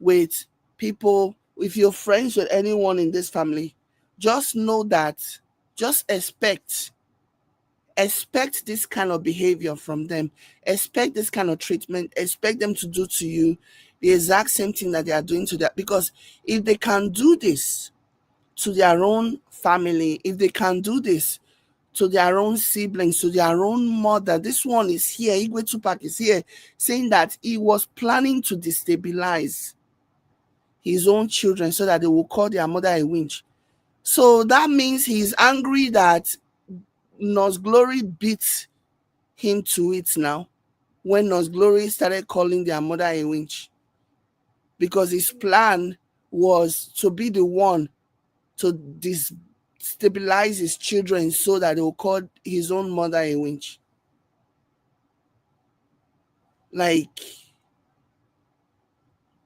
with people, if you're friends with anyone in this family, just know that, just expect this kind of behavior from them. Expect this kind of treatment. Expect them to do to you the exact same thing that they are doing to that. Because if they can do this to their own family, if they can do this to their own siblings, to their own mother, this one is here, Igwe Tupac is here, saying that he was planning to destabilize his own children so that they will call their mother a witch. So that means he's angry that Nos Glory beat him to it now, when Nos Glory started calling their mother a witch, because his plan was to be the one to destabilize his children so that they will call his own mother a witch. Like,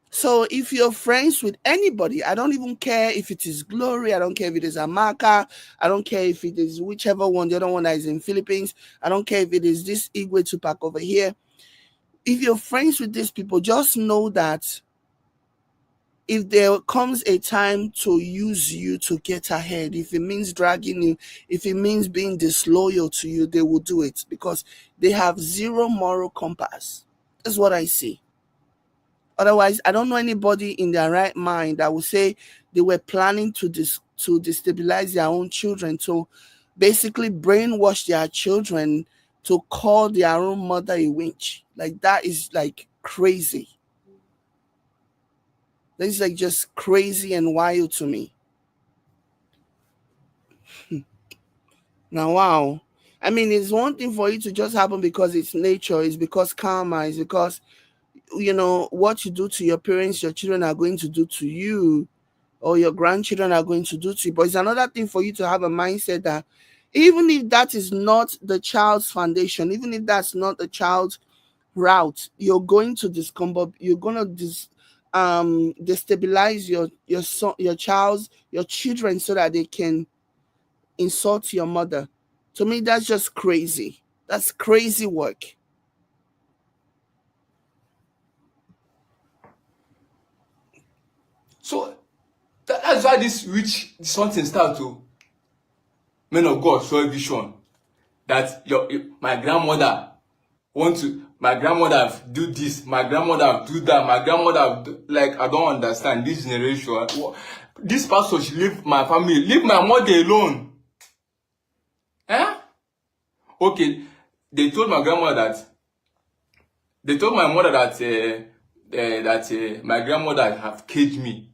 so if you're friends with anybody, I don't even care if it is Glory, I don't care if it is Amaka, I don't care if it is whichever one, the other one that is in Philippines, I don't care if it is this Igwe Tupac over here. If you're friends with these people, just know that if there comes a time to use you to get ahead, if it means dragging you, if it means being disloyal to you, they will do it because they have zero moral compass. That's what I see. Otherwise, I don't know anybody in their right mind that will say they were planning to destabilize their own children, to basically brainwash their children to call their own mother a witch. Like, that is like crazy. That is like just crazy and wild to me. Now, wow. I mean, it's one thing for it to just happen because it's nature, it's because karma, it's because, what you do to your parents, your children are going to do to you, or your grandchildren are going to do to you. But it's another thing for you to have a mindset that even if that is not the child's foundation, even if that's not the child's route, you're going to you're going to destabilize your son, your children, so that they can insult your mother. To me, that's just crazy. That's crazy work. So that's why this witch something start to men of God show a vision that my grandmother my grandmother do this, my grandmother do that, my grandmother like, I don't understand this generation. This pastor should leave my family, leave my mother alone. Okay, they told my grandmother that they told my mother that my grandmother have caged me.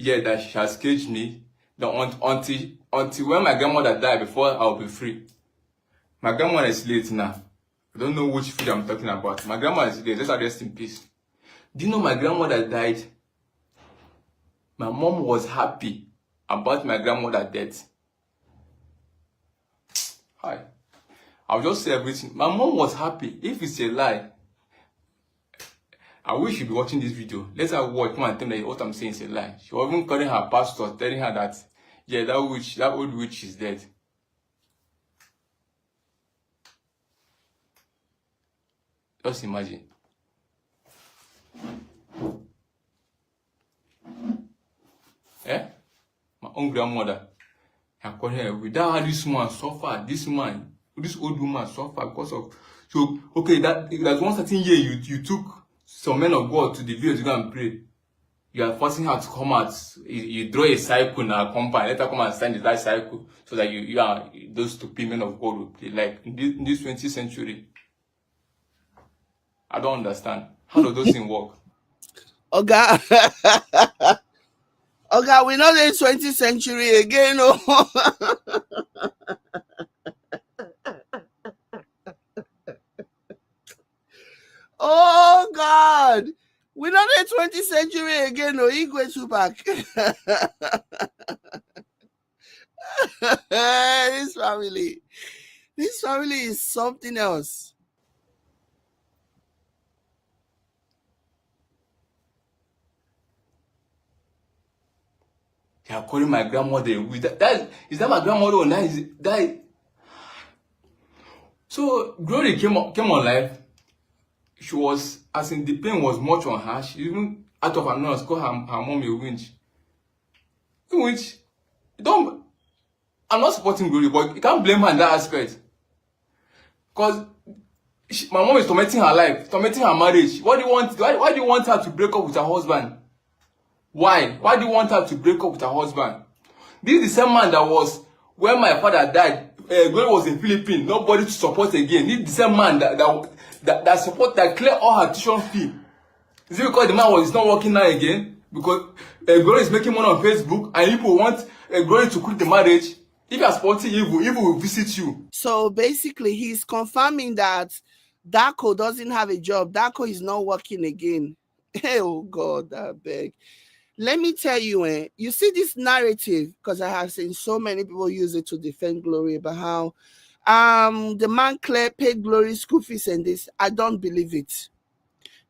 Yeah, that she has caged me. Until when my grandmother died, before I'll be free. My grandmother is late now. I don't know which food I'm talking about. My grandmother is late. Let's rest in peace. Do you know my grandmother died? My mom was happy about my grandmother's death. Hi. I'll just say everything. My mom was happy. If it's a lie, I wish you'd be watching this video. Let her watch. Come and tell me what I'm saying is a lie. She was even calling her pastor, telling her that, yeah, that old witch is dead. Just imagine. My own grandmother. I call her, without her, this man suffer. This old woman suffer because of. So, okay, that's one certain year you took some men of God to the village to go and pray. You are forcing her to come out. You draw a cycle in our compound. Let her come and stand in that cycle so that you are those stupid men of God will play. Like in this 20th century. I don't understand. How do those things work? Okay. Okay, we're not in 20th century again. Oh. Oh God. We're not in 20th century again. No, Igwe Tupac. This family is something else. They are calling my grandmother a witch. Is that my grandmother or that? So Glory came on live. She was, as in, the pain was much on her. She even out of her nose called her mom a witch. Which I'm not supporting Glory, but you can't blame her in that aspect. Because my mom is tormenting her life, tormenting her marriage. What do you want? Why do you want her to break up with her husband? Why? Why do you want her to break up with her husband? This is the same man that was, when my father died, Glory was in Philippines, nobody to support again. This is the same man that clear all her tuition fee. Is it because the man is not working now again? Because Glory is making money on Facebook and people want Glory to quit the marriage? If you are supporting evil, evil will visit you. So basically, he's confirming that Darko doesn't have a job. Darko is not working again. Oh God, I beg. Let me tell you, you see this narrative, because I have seen so many people use it to defend Glory about how the man Claire paid Glory school fees and this. I don't believe it.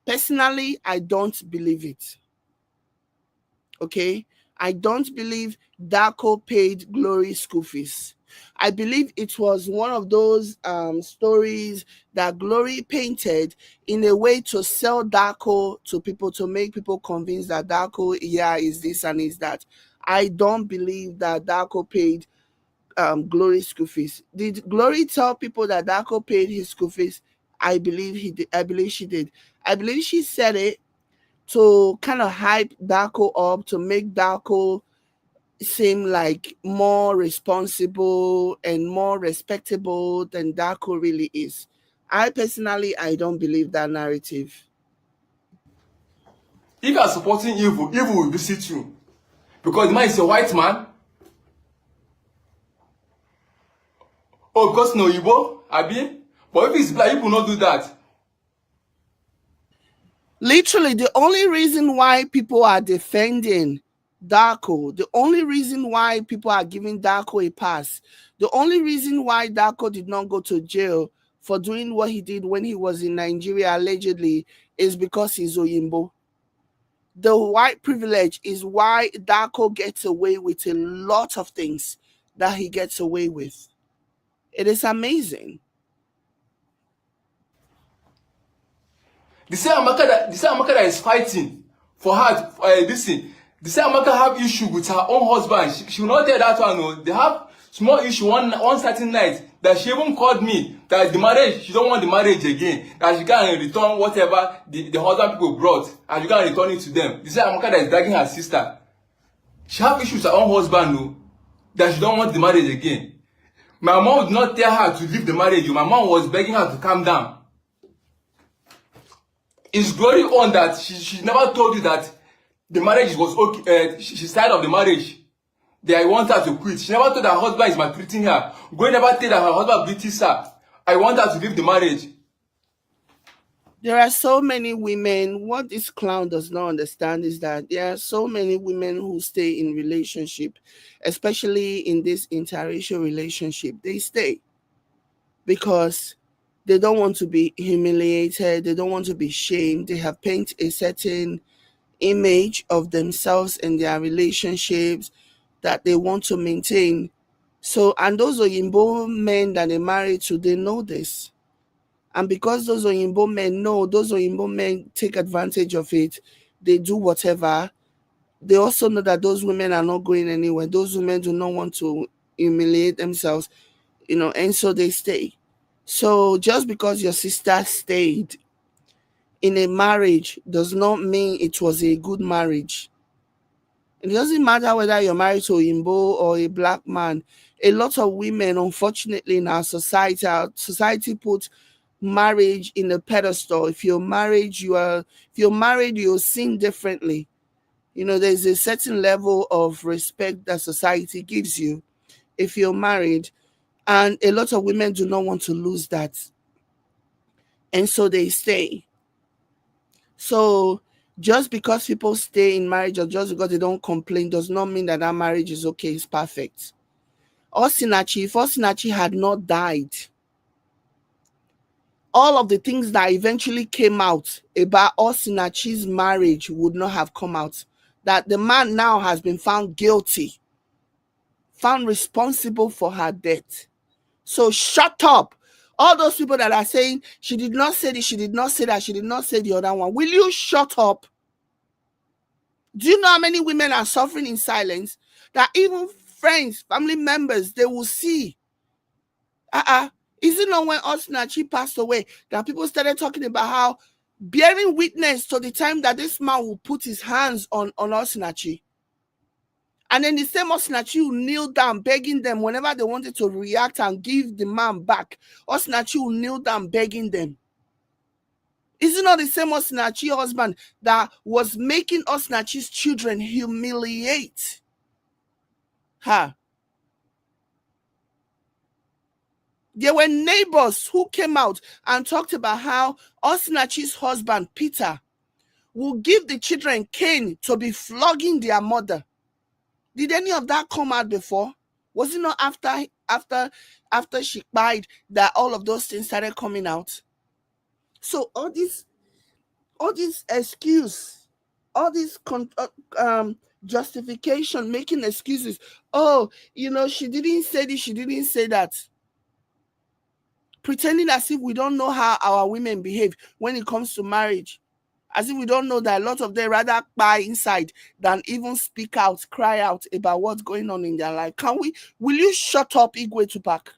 Personally, I don't believe it. Okay? I don't believe Darko paid Glory school fees. I believe it was one of those stories that Glory painted in a way to sell Darko to people, to make people convinced that Darko, yeah, is this and is that. I don't believe that Darko paid Glory school fees. Did Glory tell people that Darko paid his school fees? I believe he did. I believe she did. I believe she said it to kind of hype Darko up, to make Darko seem like more responsible and more respectable than Darko really is. I personally, I don't believe that narrative. If you are supporting evil, evil will visit you. Because the man is a white man. Oh, because no Igbo, Abi. But if it's black, you will not do that. Literally, the only reason why people are defending Darko, the only reason why people are giving Darko a pass, the only reason why Darko did not go to jail for doing what he did when he was in Nigeria allegedly is because he's Oyimbo. The white privilege is why Darko gets away with a lot of things that he gets away with. It is amazing. The same Amaka that is fighting for her, this thing. The same Amaka have issue with her own husband. She will not tell that one. No. They have small issue one certain night that she even called me that the marriage, she don't want the marriage again. That she can return whatever the husband people brought and she can return it to them. The same Amaka that is dragging her sister. She have issues with her own husband, no, that she don't want the marriage again. My mom would not tell her to leave the marriage. My mom was begging her to calm down. It's Glory on that she never told you that the marriage was okay. She's tired of the marriage. They want her to quit. She never told her husband is maltreating her. Glory never told that her husband beats her. I want her to leave the marriage. There are so many women. What this clown does not understand is that there are so many women who stay in relationship, especially in this interracial relationship. They stay because they don't want to be humiliated. They don't want to be shamed. They have painted a certain image of themselves and their relationships that they want to maintain. So, and those Oyinbo men that they marry to, they know this. And because those Oyinbo men know, those Oyinbo men take advantage of it. They do whatever. They also know that those women are not going anywhere. Those women do not want to humiliate themselves, and so they stay. So just because your sister stayed in a marriage does not mean it was a good marriage. It doesn't matter whether you're married to a Yimbo or a black man. A lot of women, unfortunately, in our society put marriage in a pedestal. If you're married, you're seen differently. There's a certain level of respect that society gives you if you're married. And a lot of women do not want to lose that. And so they stay. So just because people stay in marriage or just because they don't complain does not mean that marriage is okay, it's perfect. Osinachi, if Osinachi had not died, all of the things that eventually came out about Osinachi's marriage would not have come out. That the man now has been found guilty, found responsible for her death. So shut up. All those people that are saying she did not say this, she did not say that, she did not say the other one. Will you shut up? Do you know how many women are suffering in silence? That even friends, family members, they will see. Is it not when Osinachi passed away that people started talking about how bearing witness to the time that this man will put his hands on Osinachi? And then the same Osinachi will kneel down begging them whenever they wanted to react and give the man back. Osinachi will kneel down begging them. Is it not the same Osinachi husband that was making Osinachi's children humiliate her? There were neighbors who came out and talked about how Osinachi's husband, Peter, will give the children cane to be flogging their mother. Did any of that come out before? Was it not after she died that all of those things started coming out? So all this excuse, all this justification, making excuses. Oh, she didn't say this, she didn't say that. Pretending as if we don't know how our women behave when it comes to marriage. As if we don't know that a lot of them rather cry inside than even speak out, cry out about what's going on in their life. Will you shut up, Igwe Tupac?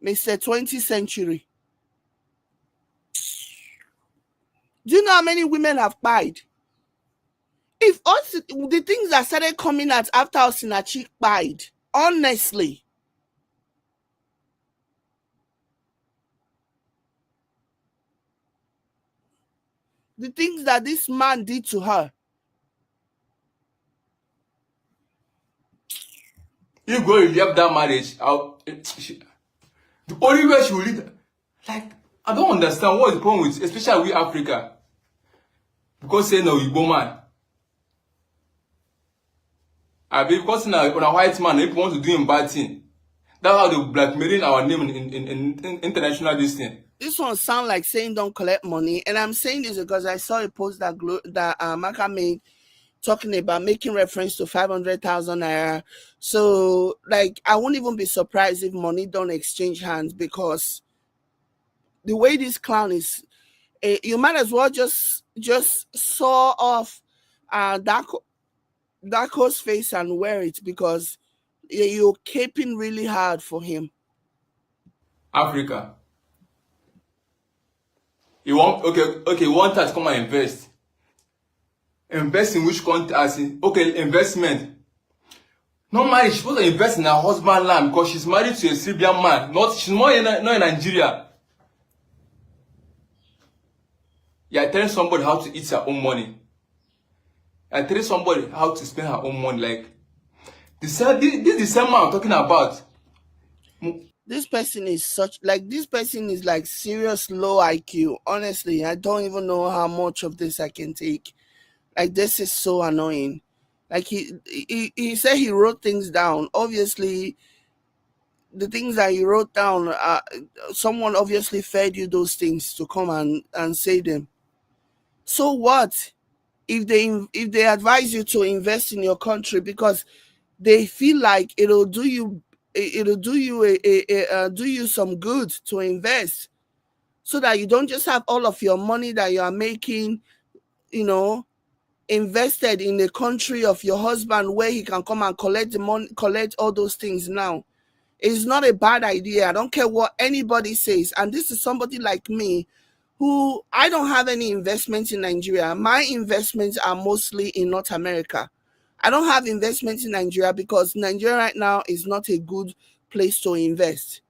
Mr. 20th century. Do you know how many women have died? If us, the things that started coming out after Osinachi died, honestly, the things that this man did to her. You go relive that marriage. The only way she will leave, like, I don't understand what is the problem with, especially we Africa. Because say no, Igbo man. I be because now when a white man, if want to do him bad thing, that's how they blackmailing our name in international this thing. This one sound like saying don't collect money, and I'm saying this because I saw a post that Amaka made talking about making reference to 500,000 naira. So, like, I won't even be surprised if money don't exchange hands, because the way this clown is, you might as well just saw off Darko's face and wear it, because you're caping really hard for him. Africa. You want okay, you want us to come and invest. Invest in which country? As in, okay, investment. Normally, she's supposed to invest in her husband's land because she's married to a Serbian man. She's not in Nigeria. You're telling somebody how to eat her own money. You're telling somebody how to spend her own money. Like, this is the same man I'm talking about. This person is like serious low IQ. Honestly, I don't even know how much of this I can take. Like, this is so annoying. Like, he said he wrote things down. Obviously, the things that he wrote down, someone obviously fed you those things to come and say them. So what if they advise you to invest in your country because they feel like it'll do you do you some good to invest, so that you don't just have all of your money that you are making, invested in the country of your husband, where he can come and collect the money, collect all those things now. It's not a bad idea. I don't care what anybody says. And this is somebody like me who, I don't have any investments in Nigeria. My investments are mostly in North America. I don't have investments in Nigeria because Nigeria right now is not a good place to invest.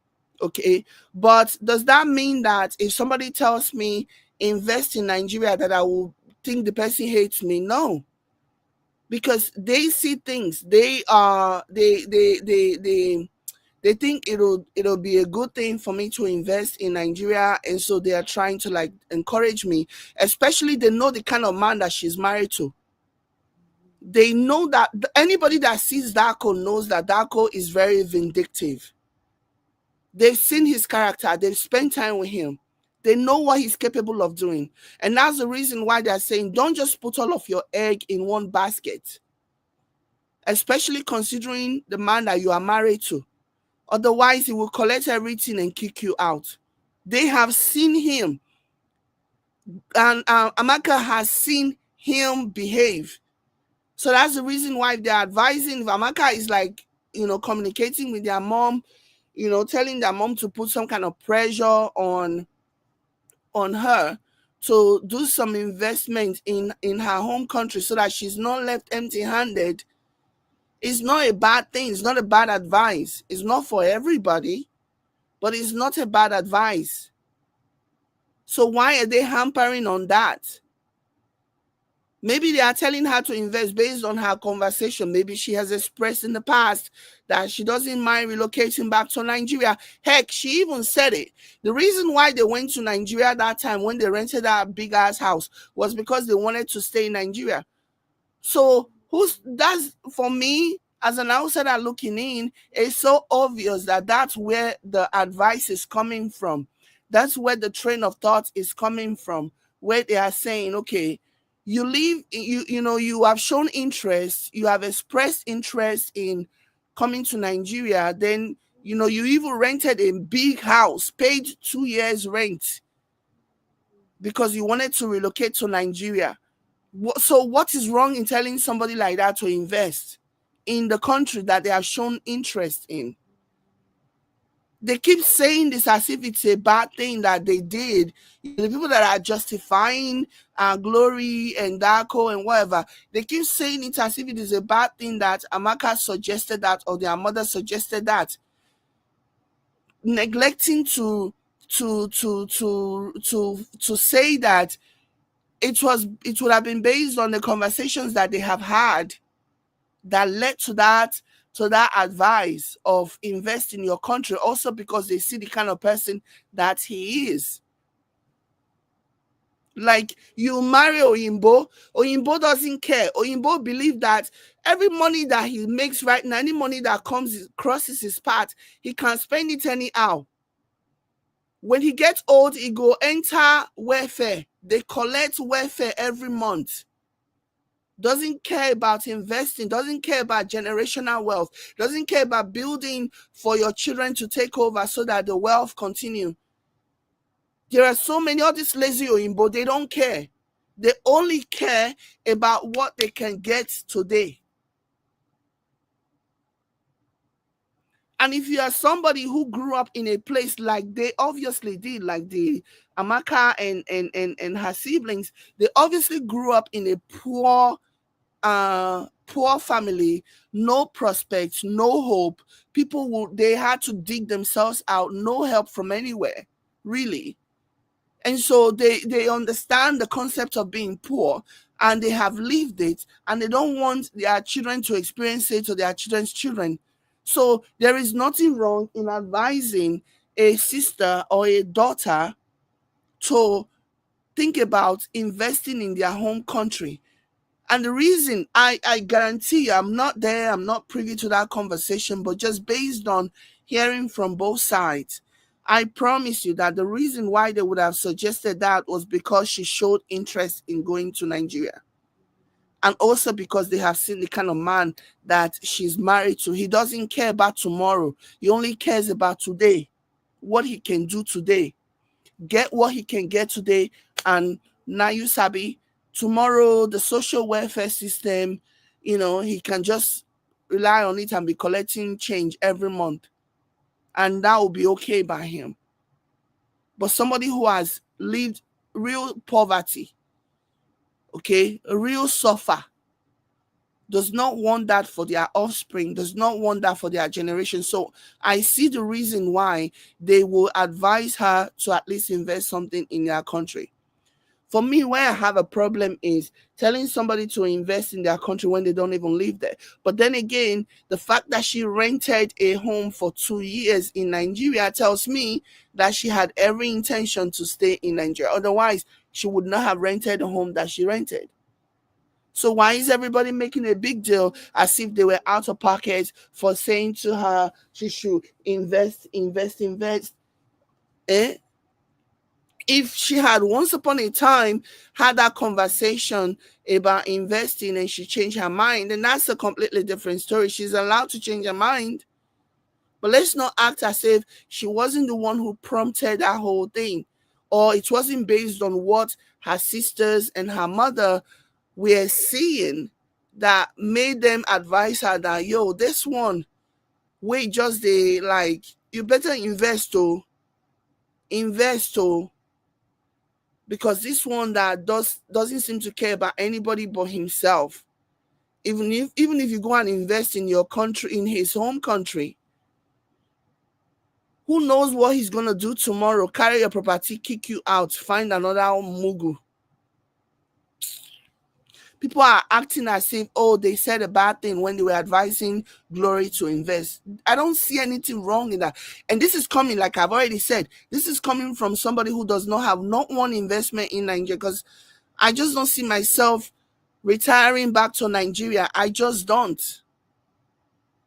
Okay. But does that mean that if somebody tells me invest in Nigeria, that I will think the person hates me? No. Because they see things. They think it'll be a good thing for me to invest in Nigeria, and so they are trying to like encourage me. Especially they know the kind of man that she's married to. They know that anybody that sees Darko knows that Darko is very vindictive. They've seen his character. They've spent time with him. They know what he's capable of doing. And that's the reason why they're saying, don't just put all of your egg in one basket, especially considering the man that you are married to. Otherwise, he will collect everything and kick you out. They have seen him, and Amaka has seen him behave. So that's the reason why they're advising. If Amaka is like, communicating with their mom, telling their mom to put some kind of pressure on her to do some investment in her home country so that she's not left empty-handed. It's not a bad thing. It's not a bad advice. It's not for everybody, but it's not a bad advice. So why are they hampering on that? Maybe they are telling her to invest based on her conversation. Maybe she has expressed in the past that she doesn't mind relocating back to Nigeria. Heck, she even said it. The reason why they went to Nigeria that time when they rented that big ass house was because they wanted to stay in Nigeria. So that's for me as an outsider looking in, it's so obvious that that's where the advice is coming from. That's where the train of thought is coming from, where they are saying, okay, you have shown interest, you have expressed interest in coming to Nigeria, then you even rented a big house, paid 2 years rent because you wanted to relocate to Nigeria. So what is wrong in telling somebody like that to invest in the country that they have shown interest in? They keep saying this as if it's a bad thing that they did. The people that are justifying Glory and Darko and whatever, they keep saying it as if it is a bad thing that Amaka suggested that or their mother suggested that, neglecting to say that it would have been based on the conversations that they have had that led to that advice of invest in your country, also because they see the kind of person that he is. Like, you marry Oyinbo doesn't care. Oyinbo believe that every money that he makes right now, any money that crosses his path, he can spend it anyhow. When he gets old, he go enter welfare. They collect welfare every month. Doesn't care about investing, doesn't care about generational wealth, doesn't care about building for your children to take over so that the wealth continue. There are so many, all these lazy Oyinbo, they don't care. They only care about what they can get today. And if you are somebody who grew up in a place like they obviously did, like the Amaka and her siblings, they obviously grew up in a poor family, no prospects, no hope. They had to dig themselves out, no help from anywhere, really. And so they understand the concept of being poor, and they have lived it, and they don't want their children to experience it or their children's children. So there is nothing wrong in advising a sister or a daughter to think about investing in their home country. And the reason, I guarantee you, I'm not there, I'm not privy to that conversation, but just based on hearing from both sides, I promise you that the reason why they would have suggested that was because she showed interest in going to Nigeria. And also because they have seen the kind of man that she's married to. He doesn't care about tomorrow. He only cares about today, what he can do today. Get what he can get today, and now you sabi tomorrow the social welfare system, he can just rely on it and be collecting change every month, and that will be okay by him. But somebody who has lived real poverty, okay, a real suffer, does not want that for their offspring, does not want that for their generation. So I see the reason why they will advise her to at least invest something in their country. For me, where I have a problem is telling somebody to invest in their country when they don't even live there. But then again, the fact that she rented a home for 2 years in Nigeria tells me that she had every intention to stay in Nigeria. Otherwise, she would not have rented a home that she rented. So why is everybody making a big deal as if they were out of pocket for saying to her she should invest, invest, invest? Eh? If she had once upon a time had that conversation about investing and she changed her mind, then that's a completely different story. She's allowed to change her mind. But let's not act as if she wasn't the one who prompted that whole thing, or it wasn't based on what her sisters and her mother were seeing that made them advise her that, yo, this one, wait, just they like, you better invest, because this one that doesn't seem to care about anybody but himself. Even if you go and invest in your country, in his home country, who knows what he's gonna do tomorrow? Carry your property, kick you out, find another mugu. People are acting as if, oh, they said a bad thing when they were advising Glory to invest. I don't see anything wrong in that. And this is coming, like I've already said, this is coming from somebody who does not have not one investment in Nigeria, because I just don't see myself retiring back to Nigeria. I just don't.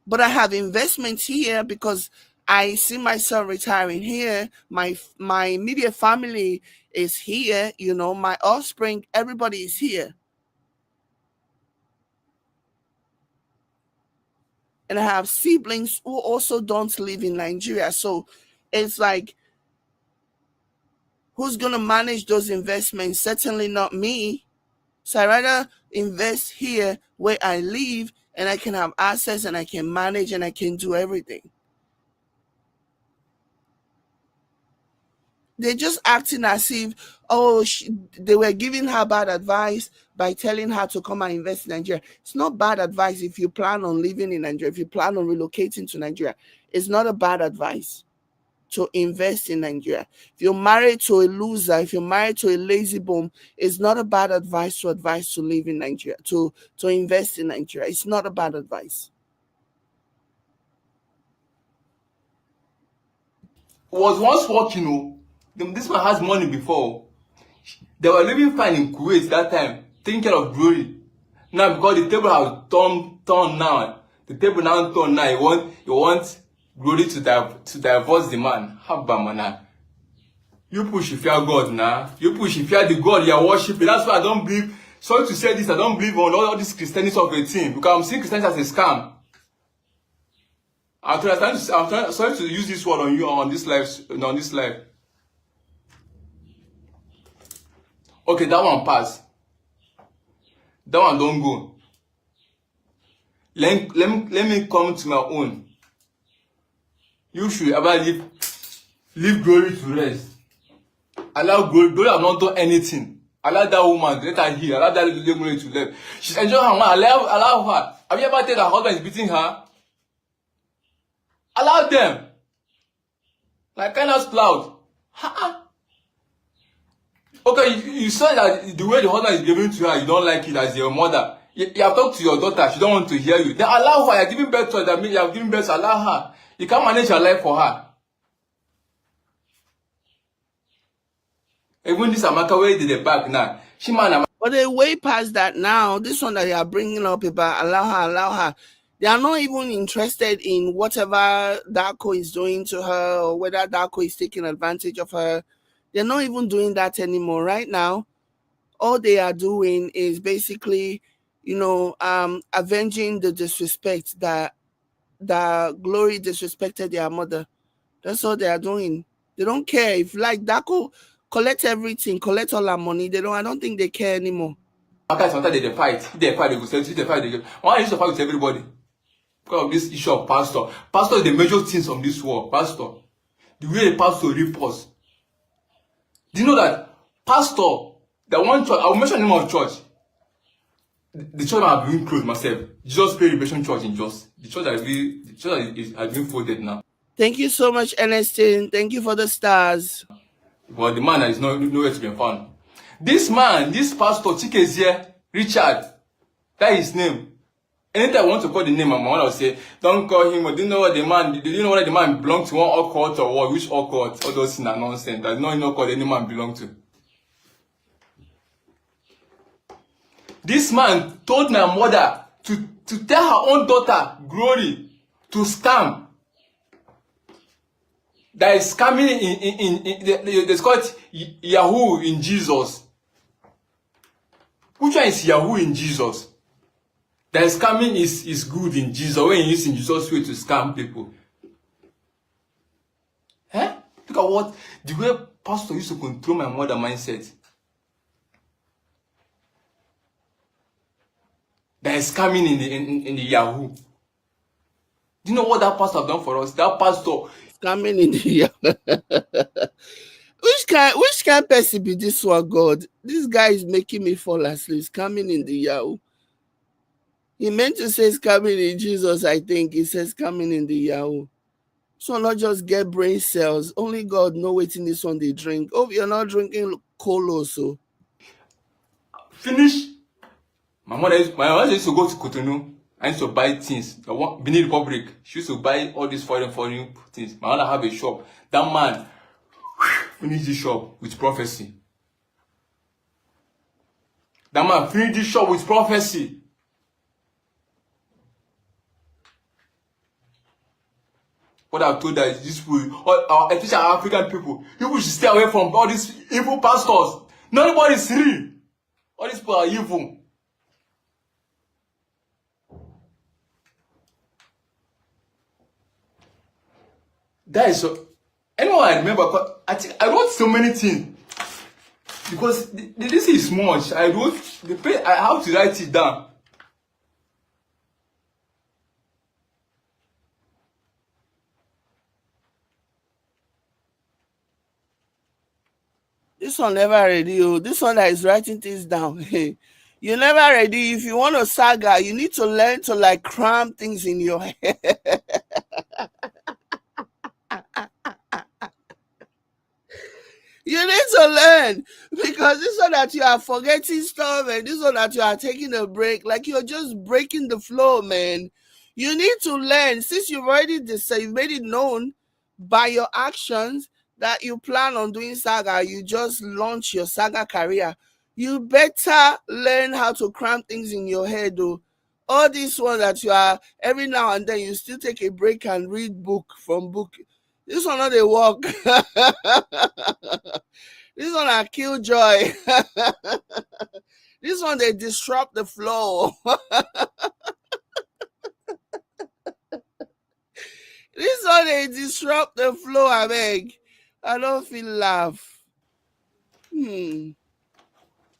But I have investments here because I see myself retiring here. My immediate family is here, my offspring, everybody is here. And I have siblings who also don't live in Nigeria. So it's like, who's going to manage those investments? Certainly not me. So I rather invest here where I live, and I can have access, and I can manage, and I can do everything. They're just acting as if, oh, they were giving her bad advice by telling her to come and invest in Nigeria. It's not bad advice if you plan on living in Nigeria, if you plan on relocating to Nigeria. It's not a bad advice to invest in Nigeria. If you're married to a loser, if you're married to a lazy bum, it's not a bad advice to live in Nigeria, to invest in Nigeria. It's not a bad advice. Was once working, this man has money before. They were living fine in Kuwait that time, taking care of Glory. Now because the table has turned now, the table now turned now, you want Glory to divorce the man. Habba mana. You push if you are God now. You push if you are the God you are worshiping. That's why I don't believe. Sorry to say this, I don't believe on all this Christianity of a thing, because I'm seeing Christianity as a scam. I'm sorry to use this word on you on this live. Okay, that one pass. That one don't go. Let me come to my own. You should ever leave Glory to rest. Allow Glory have not done anything. Allow that woman, let her hear. Allow that little Glory to live. She's enjoying her man. Allow her. Have you ever told her husband is beating her? Allow them. Like kind of loud. Okay, you saw that the way the husband is giving to her, you don't like it as your mother. You have talked to your daughter, she don't want to hear you. Then allow her. You're giving birth to her. That means you have given birth to allow her. You can't manage your life for her. Even this Amaka way did the back now. But they're way past that now. This one that you are bringing up about allow her. They are not even interested in whatever Darko is doing to her, or whether Darko is taking advantage of her. They're not even doing that anymore. Right now, all they are doing is basically, avenging the disrespect that Glory disrespected their mother. That's all they are doing. They don't care if, like, Darko collect everything, collect all our money. I don't think they care anymore. Sometimes they fight. They go sell. They fight. Why used to fight with everybody? Because of this issue of pastor. Pastor is the major things from this world. Pastor. The way the pastor reports. Do you know that pastor, the one church, I will mention the name of church. The church that has been closed myself. Jesus Pay Liberation Church in Jos. The church has been folded now. Thank you so much, Ernestine. Thank you for the stars. But the man is nowhere to be found. This man, this pastor, Chikezie, Richard, that is his name. Anytime I want to call the name, my mother will say, don't call him. Do you know what the man belonged to? One occult or what? Which occult? All those things are nonsense. There's no cult any man belong to. This man told my mother to tell her own daughter, Glory, to scam. That is scamming they call it Yahoo in Jesus. Which one is Yahoo in Jesus? That scamming is good in Jesus when you use in Jesus' way to scam people. Look at what the way pastor used to control my mother mindset. That is scamming in the Yahoo. Do you know what that pastor have done for us? That pastor scamming in the Yahoo. Which kind person be this one, God? This guy is making me fall asleep. Scamming in the Yahoo. He meant to say scamming in Jesus, I think. He says scamming in the Yahoo. So not just get brain cells. Only God know what's in this one they drink. Oh, you're not drinking cola, so. Finish My mother used to go to Cotonou. I used to buy things. The one Benin Republic. She used to buy all these foreign things. My mother have a shop. That man finished the shop with prophecy. That man finished the shop with prophecy. What I've told that is this people, especially our African people, you should stay away from all these evil pastors. Nobody is real. All these people are evil. That is so. Anyone I remember, I think I wrote so many things because this is much. I wrote the page. I have to write it down. This one never ready. Oh, this one that is writing things down. You never ready. If you want a saga, you need to learn to like cram things in your head. You need to learn because this one that you are forgetting stuff and this one that you are taking a break, like you're just breaking the flow, man. You need to learn since you've already you've made it known by your actions that you plan on doing saga. You just launch your saga career. You better learn how to cram things in your head, though. All this one that you are every now and then you still take a break and read book from book. This one not a walk. This one a killjoy. This one they disrupt the flow. This one they disrupt the flow, I beg. I don't feel laugh.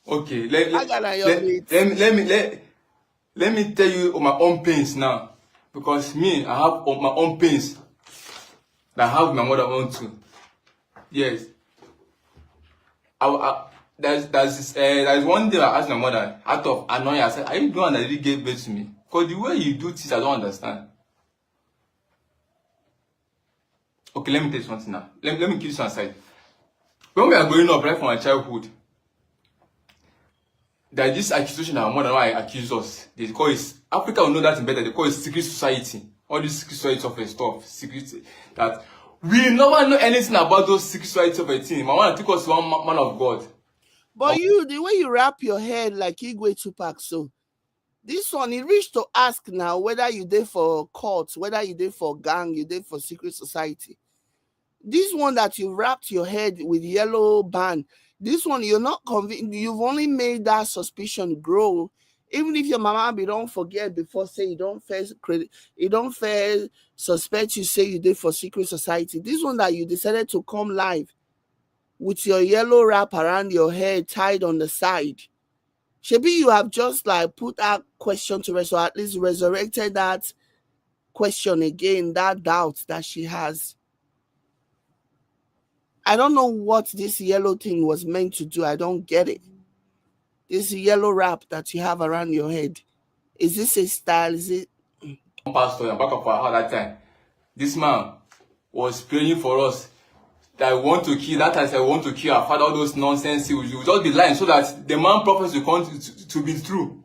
Okay, I got your bit. let me tell you my own pains now, because me I have my own pains that I have my mother on too. Yes, there's one day I asked my mother out of annoyance. I said, "Are you the one that really gave birth to me? Because the way you do things, I don't understand." Okay, let me tell you something now. Let me keep this one aside. When we are growing up, right from our childhood, there is this accusation that our mother accused us. They call it, Africa will know that better, they call it secret society. All these secret society of a stuff, secret, that we never know anything about those secret society of a thing. My mother took us to one man of God. But you, the way you wrap your head like Igwe Tupac, so this one, he reached to ask now whether you did for court, whether you did for gang, you did for secret society. This one that you wrapped your head with yellow band, this one you're not convinced. You've only made that suspicion grow. Even if your mama be don't forget before say you don't first credit, you don't first suspect you say you did for secret society. This one that you decided to come live with your yellow wrap around your head tied on the side. Maybe you have just like put that question to rest, or at least resurrected that question again, that doubt that she has. I don't know what this yellow thing was meant to do. I don't get it. This yellow wrap that you have around your head. Is this a style? Is it? Pastor and back of our house that time. This man was praying for us that I want to kill, that I want to kill our father, all those nonsense. He would just be lying so that the man prophecy will come to be true.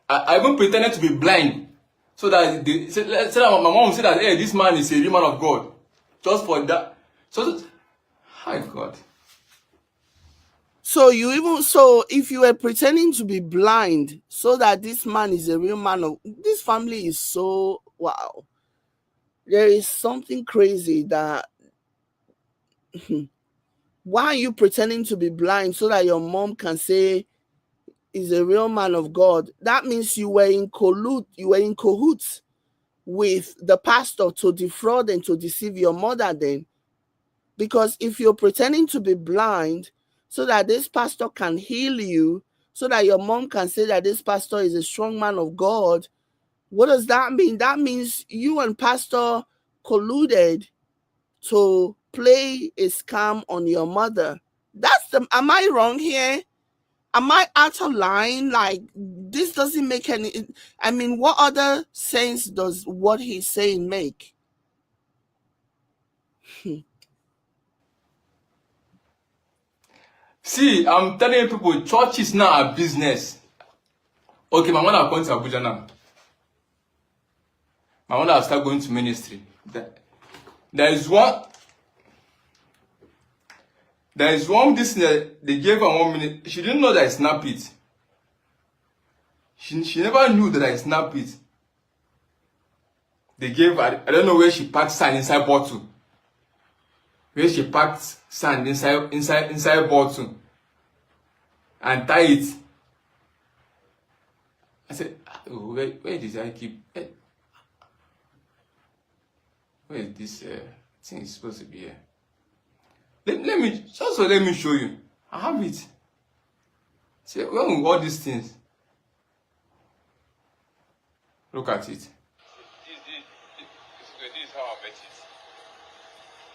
I even pretended to be blind so that my mom said that, hey, this man is a real man of God. Just for that. So, hi God. So if you were pretending to be blind so that this man is a real man of this family is so wow. There is something crazy that why are you pretending to be blind so that your mom can say is a real man of God? That means you were in cahoots with the pastor to defraud and to deceive your mother then. Because if you're pretending to be blind so that this pastor can heal you, so that your mom can say that this pastor is a strong man of God, what does that mean? That means you and pastor colluded to play a scam on your mother. Am I wrong here? Am I out of line? Like, this doesn't make any, I mean, what other sense does what he's saying make? See, I'm telling you people, church is now a business. Okay, my mother come to Abuja now. My mother start going to ministry. There is one. There is one this they gave her 1 minute. She didn't know that I snap it. She never knew that I snap it. They gave her, I don't know where she packed sand inside bottle. Where she packed sand inside bottle and tie it. I said, oh, where did I keep? Where is this thing is supposed to be here? Let me show you. I have it. See, when all these things, look at it. This is how I met it.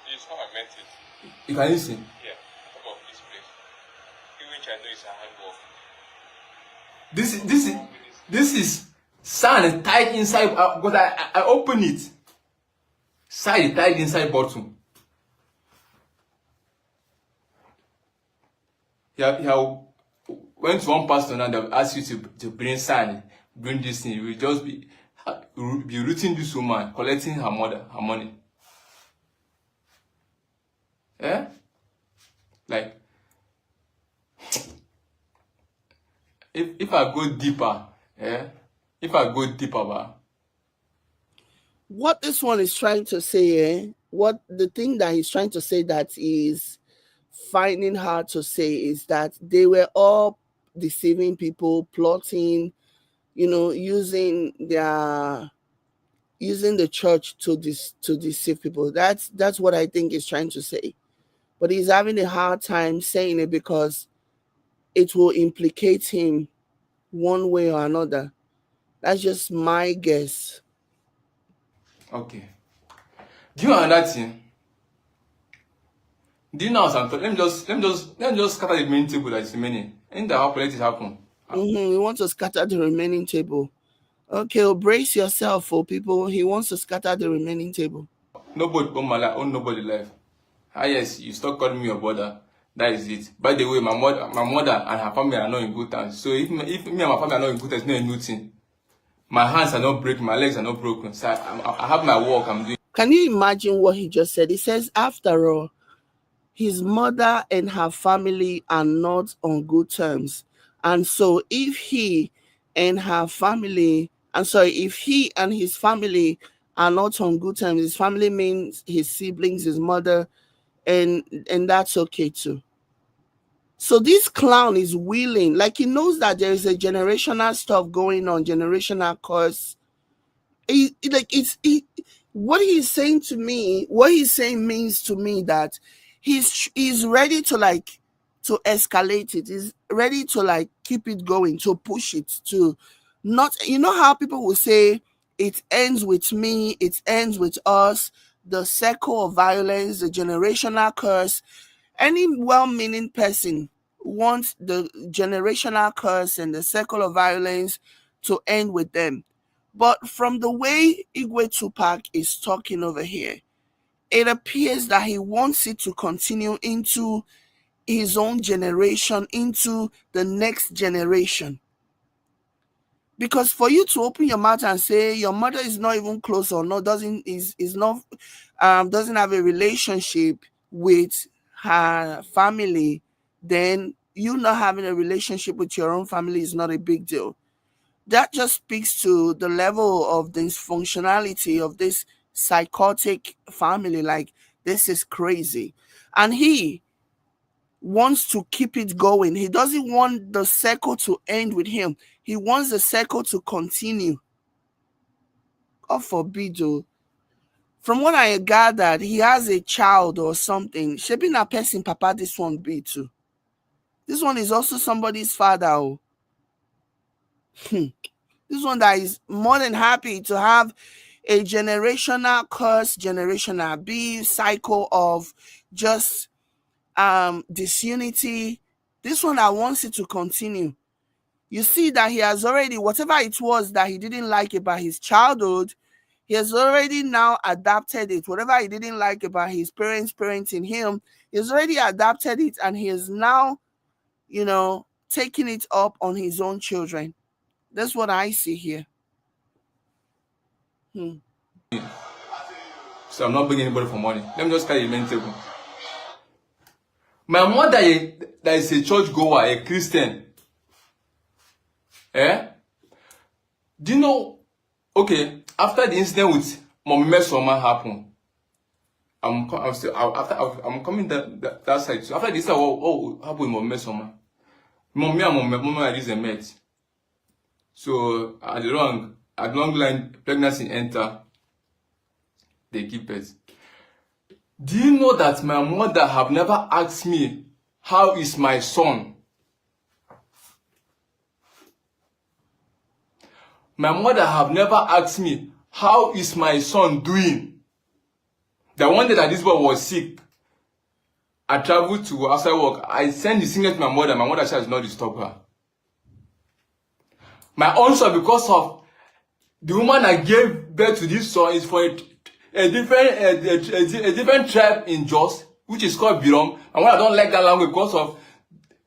This is how I met it. You can listen. Yeah, top of this place. Which I know is a handwork. This is sand tied inside. But I open it. Sand tied inside bottom. Yeah. Went to one pastor now that ask you to bring sand, bring this thing. You will just be rooting this woman, collecting her money. Yeah? Like, if I go deeper, yeah? If I go deeper, What this one is trying to say, what the thing that he's trying to say that is finding hard to say is that they were all deceiving people, plotting, using the church to deceive people. That's what I think he's trying to say. But he's having a hard time saying it because it will implicate him one way or another. That's just my guess. okay. Do you know another thing? Do you know what I'm talking? Let me just scatter the main table that is remaining. Ain't that how politics happen? We want to scatter the remaining table. Okay, well, brace yourself for people. He wants to scatter the remaining table. Nobody own my life, own nobody life. Ah yes, you stop calling me your brother. That is it. By the way, my mother and her family are not in good terms. So if me and my family are not in good terms, it's not a new thing. My hands are not breaking, my legs are not broken. So I have my work I'm doing. Can you imagine what he just said? He says, after all, his mother and her family are not on good terms. And so if he and his family are not on good terms, his family means his siblings, his mother, and that's okay too. So this clown is willing, like he knows that there is a generational stuff going on, generational curse. What he's saying to me, what he's saying means to me that he's ready to escalate it. He's ready to keep it going, to push it, to not, how people will say it ends with me, it ends with us, the circle of violence, the generational curse. Any well-meaning person wants the generational curse and the circle of violence to end with them. But from the way Igwe Tupac is talking over here, it appears that he wants it to continue into his own generation, into the next generation. Because for you to open your mouth and say your mother is not even close or not doesn't have a relationship with her family, then you not having a relationship with your own family is not a big deal. That just speaks to the level of dysfunctionality of this psychotic family. Like, this is crazy. And he wants to keep it going. He doesn't want the circle to end with him. He wants the circle to continue. God forbid, oh. From what I gathered, he has a child or something. Shaping a person, papa, this one be too. This one is also somebody's father. Oh. This one that is more than happy to have a generational curse, generational abuse, cycle of just disunity. This one that wants it to continue. You see that he has already, whatever it was that he didn't like about his childhood, he has already now adapted it. Whatever he didn't like about his parents parenting him, he's already adapted it, and he is now, taking it up on his own children. That's what I see here. So I'm not begging anybody for money. Let me just carry the main table. My mother that is a church goer, a Christian. Eh? Do you know? Okay, after the incident with Mommy Mesoma happened, I'm coming that side. So after this, what happened with Mommy Mesoma? Mommy and Mommy are this met. So at the long line, pregnancy enter, they keep it. Do you know that my mother have never asked me, how is my son? My mother have never asked me, how is my son doing? The one day that this boy was sick, I traveled to outside work. I sent the signal to my mother. My mother said, not disturb her. My own son, because of the woman I gave birth to this son, is for a different tribe in Jos, which is called Birom. And when I don't like that language because of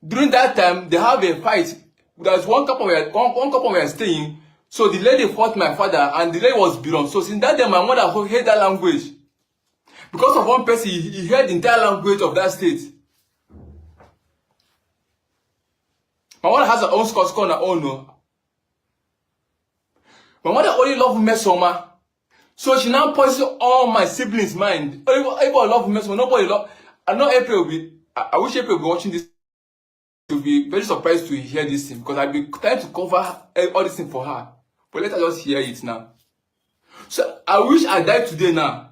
during that time they have a fight. There's one couple were staying. So the lady fought my father, and the lady was Birom. So since that day, my mother hate that language. Because of one person, he heard the entire language of that state. My mother has her own Scots on her own. No. My mother only loved Mesoma. So she now poisoned all my siblings' mind. Everybody love Mesoma. Nobody love. I know April will be. I wish April will be watching this. She'll be very surprised to hear this thing, because I've been trying to cover all this thing for her. But let her just hear it now. So I wish I died today now.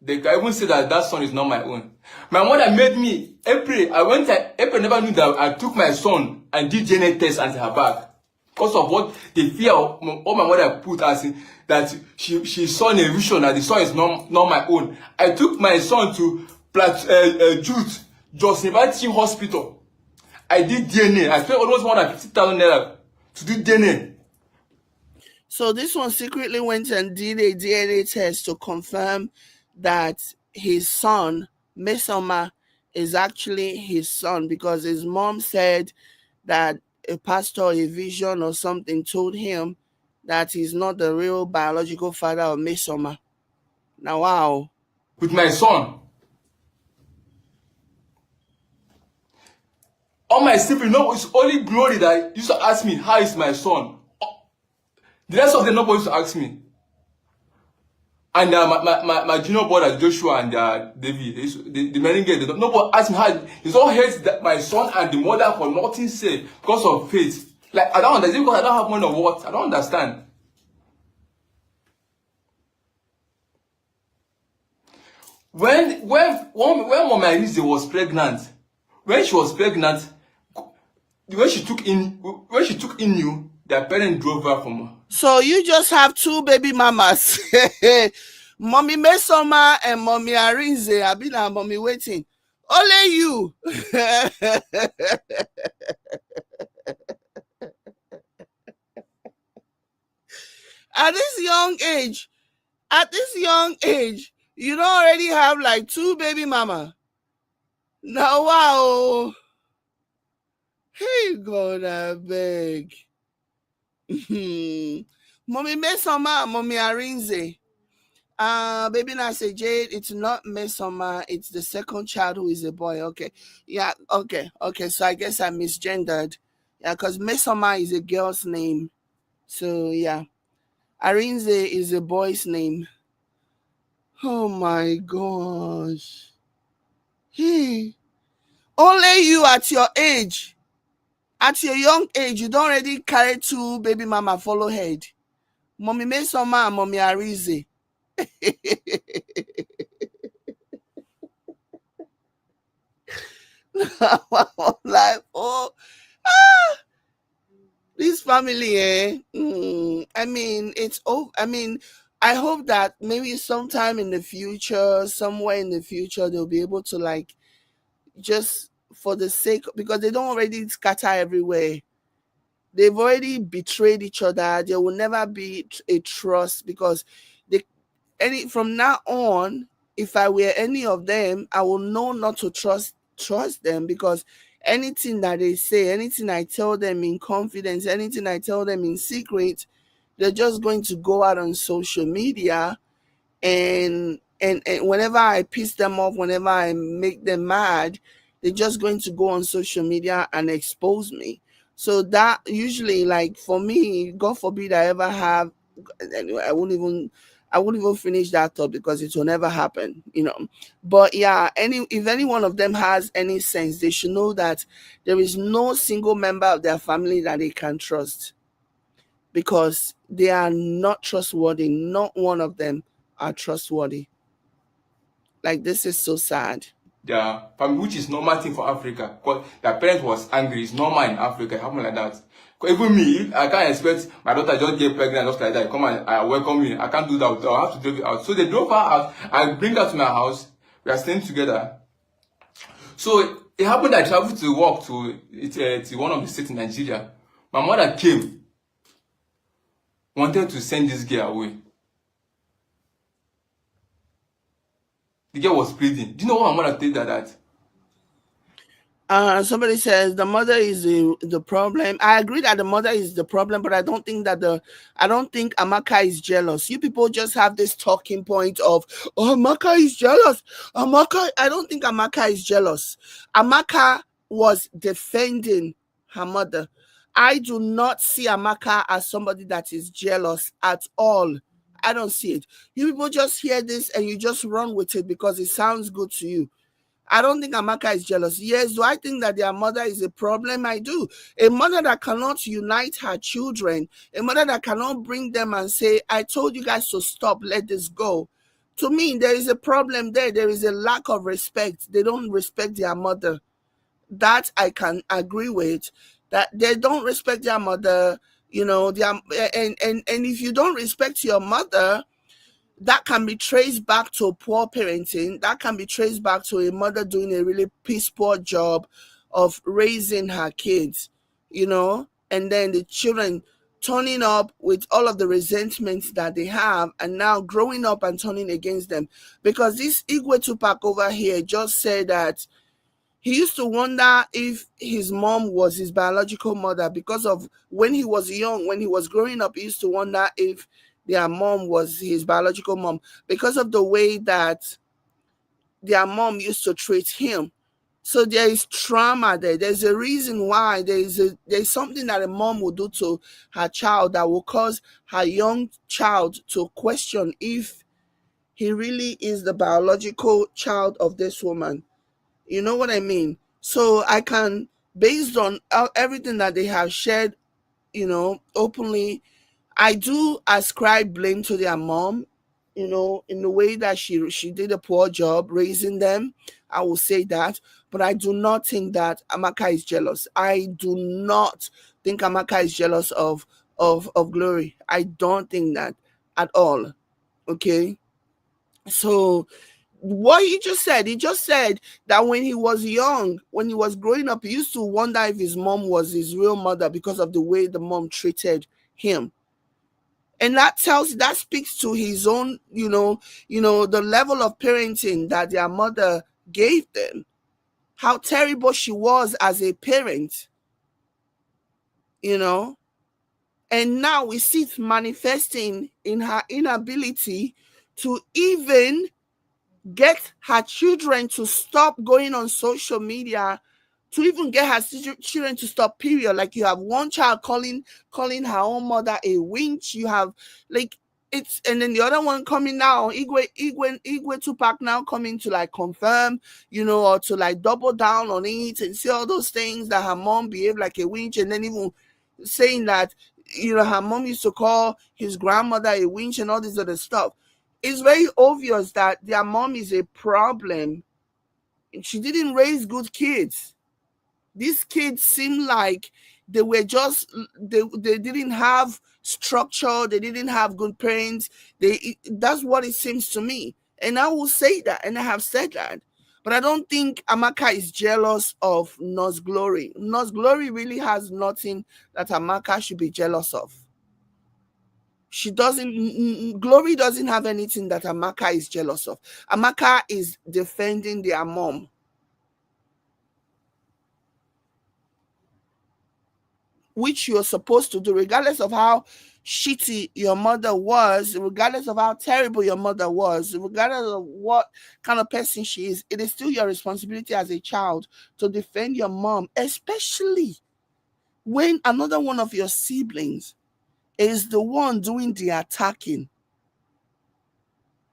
They can even say that son is not my own. My mother made me, April never knew that I took my son and did DNA test at her back. Because of what the fear of all my mother put as in, that she saw in a vision that the son is not my own. I took my son to Jude, Jos University Hospital. I did DNA. I spent almost more than 50,000 naira to do DNA. So this one secretly went and did a DNA test to confirm that his son, Mesoma, is actually his son, because his mom said that a pastor, a vision or something told him that he's not the real biological father of Mesoma. Now, wow. With my son. All my siblings know it's only Glory that used to ask me, how is my son? The rest of them nobody used to ask me. And my junior brother Joshua and David, the married girl, nobody asked me how. It's all hate that my son and the mother for nothing say because of faith. Like I don't understand, because I don't have money or what? I don't understand. When Mama Elise was pregnant, when she took in you, their parents drove her from her. So you just have two baby mamas. Mommy Mesoma and Mommy Arinze. I've been a mommy waiting. Only you. At this young age, you don't already have like two baby mama. Now, wow. Hey, God, I beg. Mommy Mesoma and Mommy Arinze. Baby Nasa Jade, it's not Mesoma, it's the second child who is a boy. Okay. Yeah, okay. So I guess I misgendered. Yeah, because Mesoma is a girl's name. So yeah. Arinze is a boy's name. Oh my gosh. Hey. Only you at your age. At your young age, you don't already carry two baby mama follow head. Mommy Mesoma and Mommy Arinze. Like, oh, this family, I mean, it's oh, I mean, I hope that maybe sometime in the future, somewhere in the future, they'll be able to like just for the sake, because they don't already scatter everywhere. They've already betrayed each other. There will never be a trust, because they from now on, if I were any of them, I will know not to trust them, because Anything that they say, anything I tell them in confidence, anything I tell them in secret, they're just going to go out on social media, and whenever I piss them off, whenever I make them mad, they're just going to go on social media and expose me. So that usually, like for me, God forbid I ever have, anyway, I won't even finish that thought because it will never happen. But yeah, if any one of them has any sense, they should know that there is no single member of their family that they can trust, because they are not trustworthy. Not one of them are trustworthy. Like, this is so sad. Their family, which is normal thing for Africa, because their parents was angry. It's normal in Africa. It happen like that. Because even me, I can't expect my daughter just get pregnant just like that. Come and I welcome me. I can't do that. I have to drive it out. So they drove her out. I bring her to my house. We are staying together. So it happened that I traveled to work to one of the states in Nigeria. My mother came, wanted to send this girl away. The girl was pleading. Do you know what my mother did that? Somebody says the mother is the problem. I agree that the mother is the problem, but I don't think Amaka is jealous. You people just have this talking point of, oh, Amaka is jealous. I don't think Amaka is jealous. Amaka was defending her mother. I do not see Amaka as somebody that is jealous at all. I don't see it. You people just hear this and you just run with it because it sounds good to you. I don't think Amaka is jealous. Yes, do I think that their mother is a problem? I do. A mother that cannot unite her children, a mother that cannot bring them and say, I told you guys to stop, let this go. To me, there is a problem there. There is a lack of respect. They don't respect their mother. That I can agree with. That they don't respect their mother, and if you don't respect your mother, that can be traced back to poor parenting. That can be traced back to a mother doing a really piss poor job of raising her kids, and then the children turning up with all of the resentments that they have, and now growing up and turning against them. Because this Igwe Tupac over here just said that he used to wonder if his mom was his biological mother, because of when he was young, when he was growing up, he used to wonder if their mom was his biological mom, because of the way that their mom used to treat him. So there is trauma there. There's a reason why there's something that a mom will do to her child that will cause her young child to question if he really is the biological child of this woman. You know what I mean? So I can, based on everything that they have shared, openly, I do ascribe blame to their mom, in the way that she did a poor job raising them. I will say that, but I do not think that Amaka is jealous. I do not think Amaka is jealous of Glory. I don't think that at all. Okay, so what he just said that when he was young, when he was growing up, he used to wonder if his mom was his real mother because of the way the mom treated him. And that speaks to his own, the level of parenting that their mother gave them, how terrible she was as a parent, you know and now we see it manifesting in her inability to even get her children to stop going on social media, to even get her children to stop, period. Like, you have one child calling her own mother a winch. You have, like, it's, and then the other one coming now, Igwe Tupac, now coming to like confirm, or to like double down on it and say all those things that her mom behaved like a winch, and then even saying that, her mom used to call his grandmother a winch and all this other stuff. It's very obvious that their mom is a problem. She didn't raise good kids. These kids seem like they were just, they didn't have structure, they didn't have good parents. That's what it seems to me. And I will say that, and I have said that. But I don't think Amaka is jealous of Nos Glory. Nos Glory really has nothing that Amaka should be jealous of. She doesn't, Glory doesn't have anything that Amaka is jealous of. Amaka is defending their mom. which you're supposed to do, regardless of how shitty your mother was, regardless of how terrible your mother was, regardless of what kind of person she is, it is still your responsibility as a child to defend your mom, especially when another one of your siblings is the one doing the attacking.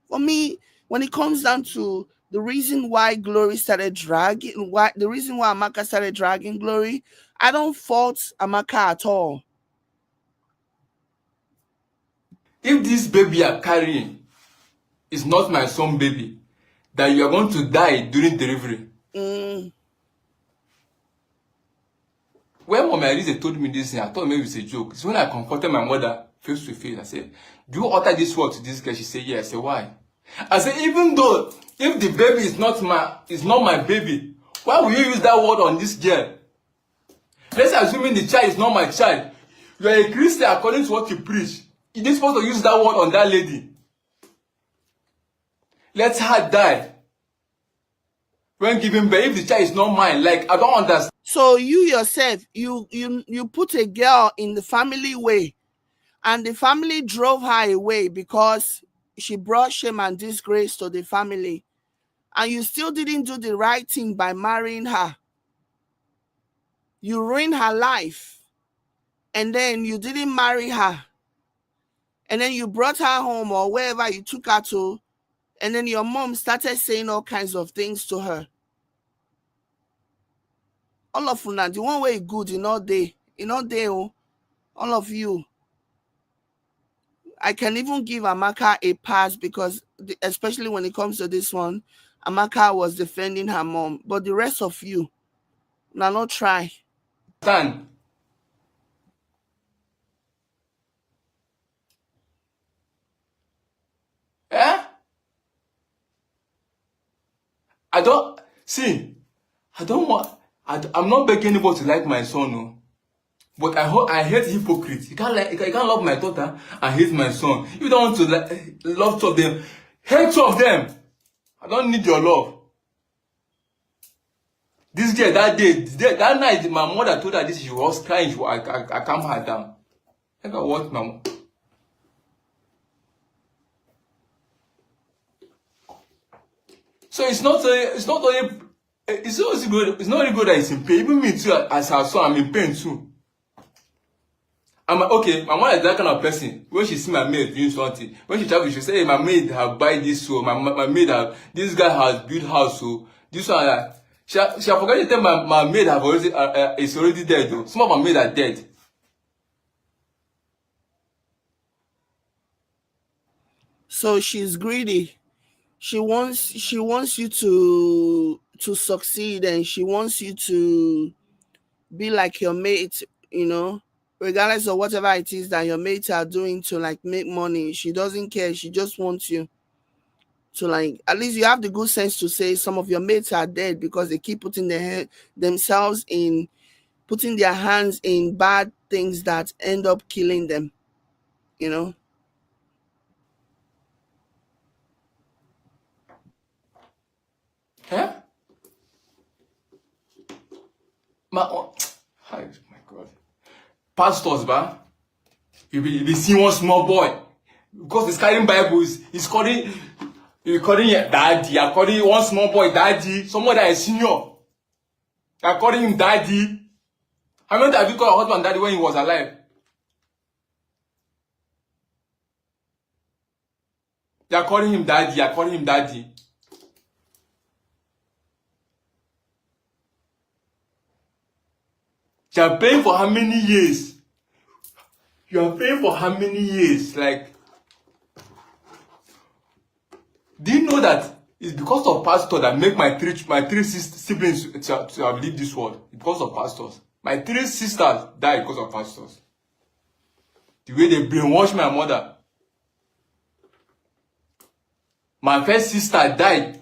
For me, when it comes down to the reason why Glory started dragging, the reason why Amaka started dragging Glory, I don't fault Amaka at all. If this baby you are carrying is not my son baby, that you are going to die during delivery. When Mama Elise told me this thing, I thought maybe it's a joke. It's when I confronted my mother face to face. I said, do you utter this word to this girl? She said, yeah. I said, why? I said, even though if the baby is not my baby, why will you use that word on this girl? Let's assume the child is not my child. You are a Christian according to what you preach. You're not supposed to use that word on that lady. Let her die. When giving birth, if the child is not mine, like, I don't understand. So you yourself, you put a girl in the family way, and the family drove her away because she brought shame and disgrace to the family, and you still didn't do the right thing by marrying her. You ruined her life, and then you didn't marry her, and then you brought her home or wherever you took her to, and then your mom started saying all kinds of things to her. All of una, the one way good in all day, all of you. I can even give Amaka a pass because, especially when it comes to this one, Amaka was defending her mom. But the rest of you, now not try. Stand. Eh? I'm not begging anybody to like my son, no. But I hate hypocrites. You can't love my daughter and hate my son. If you don't want to love two of them, hate two of them. I don't need your love. This girl, that night, my mother told her this, she was crying. I calmed her down. I got what, mom? So it's not only good that it's in pain. Even me too, as her son, I'm in pain too. Okay, my mother is that kind of person. When she see my maid doing something, when she travel, she say, hey, my maid have buy this, so my maid have, this guy has built house, so this one, she forgot to tell my maid have already, is already dead though. Some of my maid are dead. So she's greedy. She wants you to succeed, and she wants you to be like your mate, regardless of whatever it is that your mates are doing to like make money. She doesn't care. She just wants you to, like, at least you have the good sense to say some of your mates are dead because they keep putting putting their hands in bad things that end up killing them, Huh? Oh my God. Pastors, ba? You be seeing one small boy. Because he's carrying Bibles, he's calling your daddy. You're calling one small boy daddy. Someone that is senior. You're calling him daddy. How many times have you called your husband daddy when he was alive? You're calling him daddy. You're calling him daddy. You're paying for how many years? You're paying for how many years? Like, do you know that it's because of pastors that make my three siblings to have lived this world? Because of pastors. My 3 sisters died because of pastors. The way they brainwashed my mother. My first sister died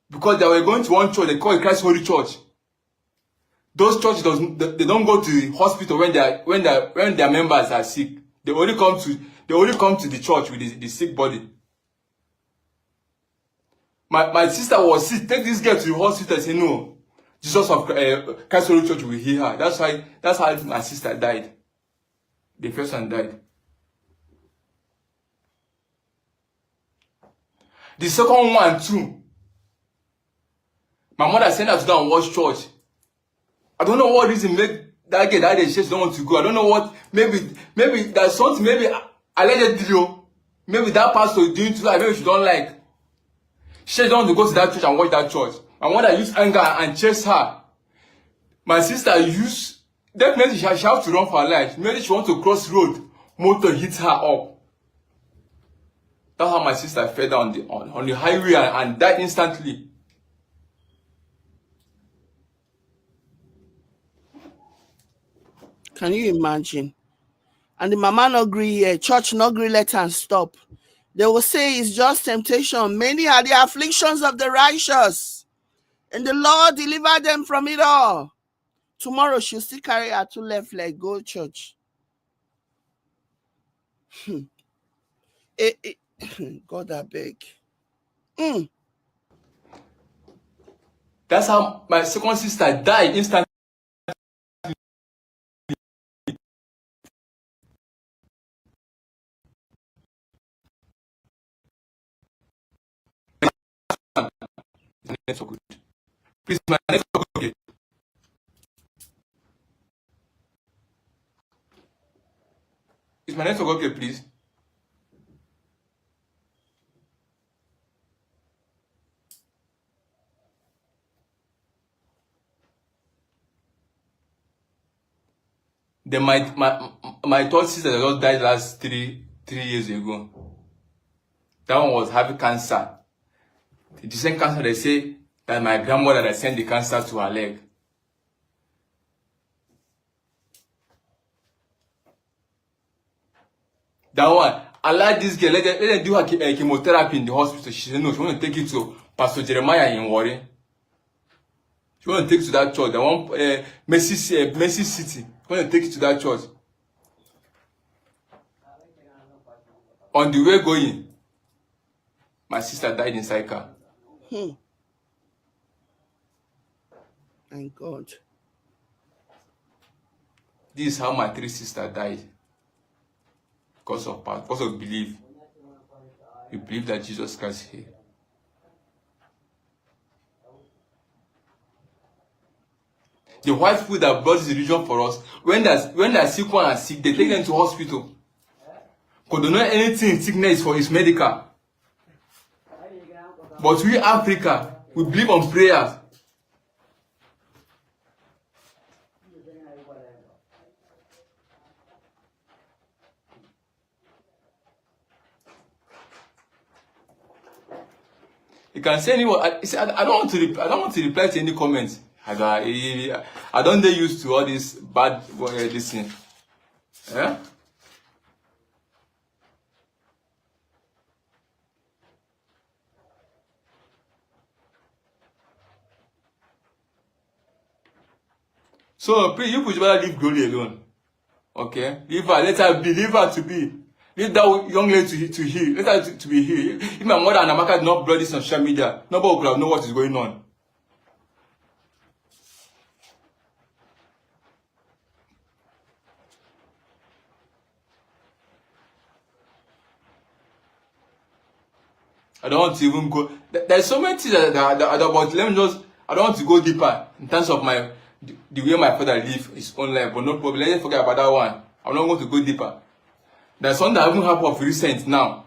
because they were going to one church, they call it Christ Holy Church. Those churches they don't go to the hospital when their members are sick. They only come to the church with the sick body. My sister was sick. Take this girl to the hospital. I say no. Jesus of Christ Holy Church will heal her. That's how my sister died. The first one died. The second one too. My mother sent her to go and watch church. I don't know what reason made that girl that day she don't want to go. I don't know what. Maybe there's something. Maybe allegedly, maybe that pastor is doing to her. Maybe she don't like. She don't want to go to that church and watch that church. My mother used anger and chased her. My sister used definitely she have to run for her life. Maybe she want to cross road. Motor hit her up. That's how my sister fell down on the highway and died instantly. Can you imagine? And the mama not agree here, church not agree, let her stop. They will say it's just temptation. Many are the afflictions of the righteous, and the Lord deliver them from it all. Tomorrow she'll still carry her 2 left leg, go to church. God, I beg. That's how my second sister died instantly. Network good. Please, my network okay. Is my network okay, please? Then my third sister that just died last three years ago. That one was having cancer. The same cancer they say that my grandmother that sent the cancer to her leg. That one, I like this girl. Let them do her chemotherapy in the hospital. She said no, she want to take it to Pastor Jeremiah in Warri. She want to take it to that church. That one, Mercy City. She want to take it to that church. On the way going, my sister died inside car. Thank God. This is how my 3 sisters died. Because of belief. We believe that Jesus Christ is here. The white people that brought this religion for us, when they're sick one and sick, they take them to hospital. Because they don't know anything sickness for is medical. But we Africa, we believe on prayers. You can say anyone. I don't want to reply to any comments. I don't get used to all this bad this thing. Yeah. So please, you could better leave Glory alone. Okay? Leave her. Let her be. Leave her to be. Leave that young lady to heal. Let her to be healed. If my mother and Amaka did not blow this on social media, nobody could have known what is going on. I don't want to even go. There's so many things that about. Let me just. I don't want to go deeper in terms of the way my father lived his own life. But no problem. Let's forget about that one. I'm not going to go deeper. There's something that even happened of recent now.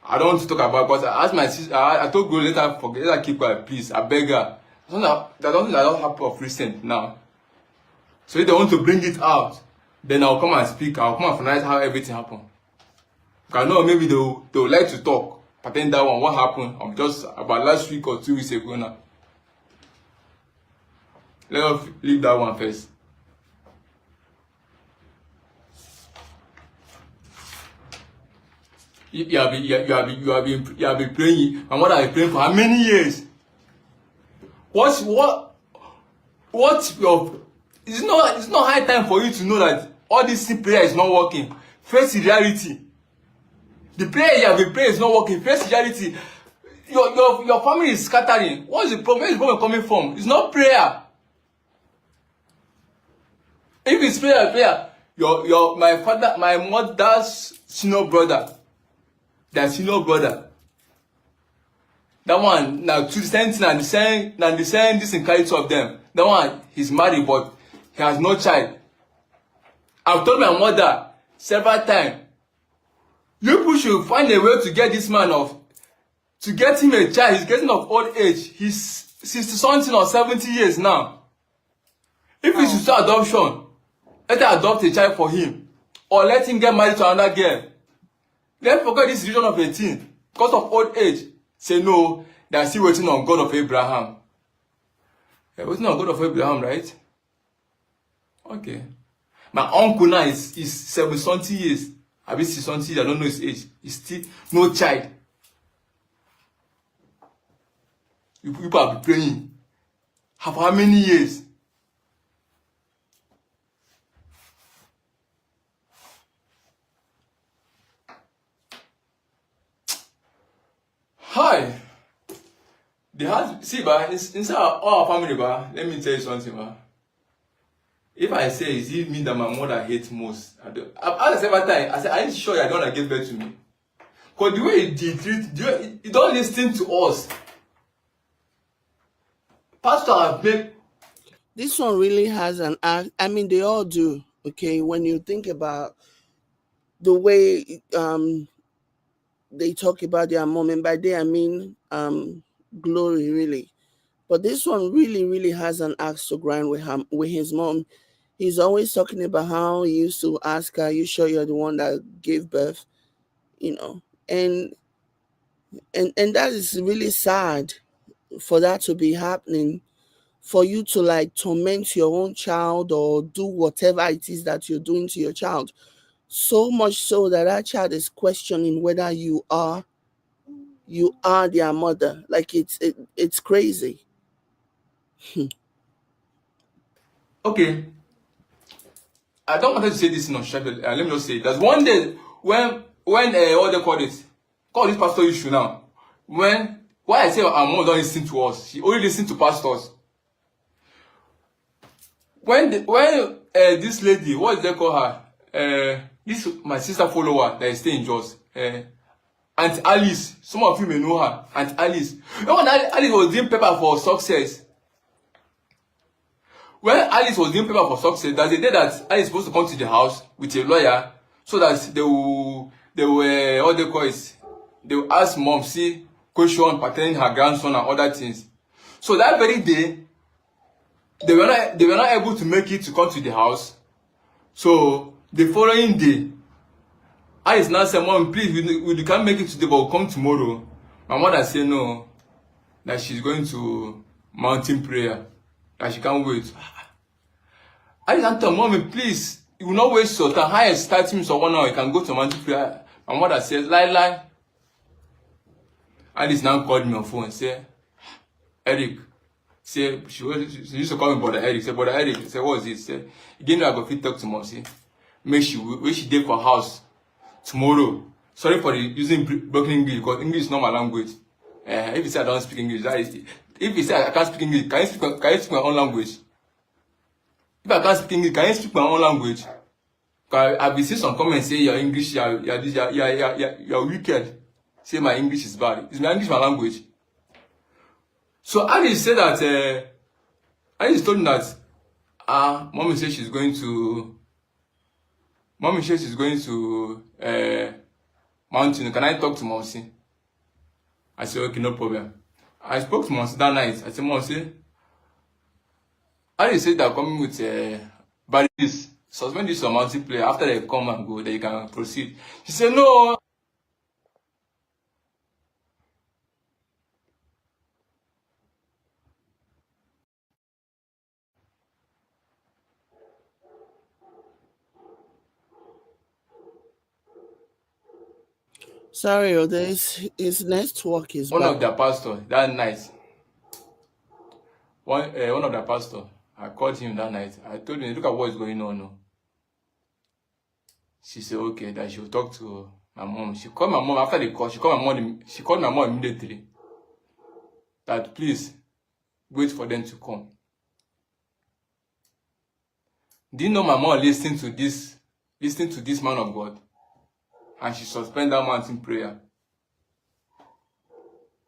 I don't want to talk about, but I asked my sister. I told God, let her keep quiet, please. I beg her. There's something that don't happen of recent now. So if they want to bring it out, then I'll come and speak. I'll come and finalize how everything happened. I know maybe they'll like to talk. But then that one, what happened? I'm just about last week or 2 weeks ago now. Let us leave that one first. You have been praying. My mother has been praying for how many years? It's not high time for you to know that all this prayer is not working. Face reality. The prayer you have been praying is not working. Face reality. your family is scattering. What's the problem? Where is the problem coming from? It's not prayer. If it's prayer, my mother's senior brother, that one now to the same thing and the same this in character of them. That one he's married but he has no child. I've told my mother several times, you people should find a way to get this man off, to get him a child. He's getting of old age. He's 60 something or 70 years now. If he should start adoption, let her adopt a child for him, or let him get married to another girl. Let's forget this region of 18 because of old age. Say no, they are still waiting on God of Abraham. They're waiting on God of Abraham, right? Okay. My uncle now is 70 years. I mean 60 years, I don't know his age. He's still no child. You people have been praying. For how many years? Hi. They had see, but inside our family, but let me tell you something, but if I say is it me that my mother hates most, I've asked several times. I said, are you sure you don't want to give birth to me? Because the way he treat, you don't listen to us. Pastor have made. This one really has an act. I mean, they all do. Okay, when you think about the way they talk about their mom, and by they I mean Glory, really. But this one really, really has an axe to grind with him, with his mom. He's always talking about how he used to ask her, "Are you sure you're the one that gave birth?" You know, and that is really sad for that to be happening, for you to like torment your own child or do whatever it is that you're doing to your child, so much so that that child is questioning whether you are their mother. Like it's crazy. Okay, I don't want to say this in unstructured. Let me just say that one day when what they call this pastor issue now. Why I say our mom don't listen to us, she only listen to pastors. When this lady, what did they call her? This my sister follower that is staying in Jos. Aunt Alice, some of you may know her. Aunt Alice. When Alice was doing paper for success. When Alice was doing paper for success, there's a day that Alice is supposed to come to the house with a lawyer so that they will what they call it, they will ask mom see question pertaining her grandson and other things. So that very day, they were not able to make it to come to the house. So the following day, Alice now said, "Mom, please, we can't make it today, but we'll come tomorrow." My mother said no, that she's going to mountain prayer, that she can't wait. Alice told Mommy, please, you will not waste your time. Highest 30 minutes or 1 hour, you can go to mountain prayer. My mother says, lie. Alice now called me on phone and said, Eric, say she used to call me Brother Eric. Say, Brother Eric, say, what is it? Say, again, I go fit talk to Mom. Say, make she dey for house tomorrow. Sorry for the using broken English, because English is not my language. If you say I don't speak English, that is. If you say I can't speak English, can you speak my own language? If I can't speak English, can you speak my own language? Because I've been seeing some comments say your English, you're wicked. Say my English is bad. Is my English my language? So Alice said that Alice told me that Mommy said she's going to mountain. Can I talk to Momsi? I said, okay, no problem. I spoke to Momsi that night. I said, Momsi, Alice said they're coming with barriers. Suspend this on multiplayer. After they come and go, then you can proceed. She said, no. Sorry, his network is One bad. of their pastors that night. One of their pastors. I called him that night. I told him, look at what is going on now. She said, okay, that she'll talk to my mom. She called my mom after the call. She called my mom immediately. that please wait for them to come. Do you know my mom listening to this man of God? And she suspended that man in prayer.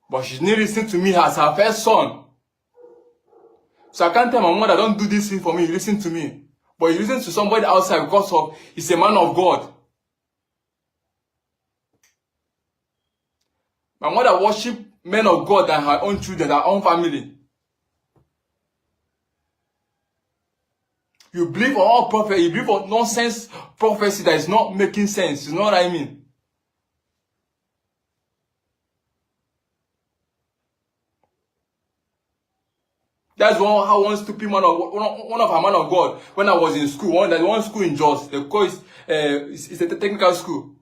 But she's not listening to me as her first son. So I can't tell my mom that don't do this thing for me, listen to me. But you listen to somebody outside because of he's a man of God. My mother worship men of God than her own children, her own family. You believe on all prophecy, you believe on nonsense prophecy that is not making sense. You know what I mean? That's how one stupid man of one of our man of God when I was in school. One school in Jos. The course it's a technical school,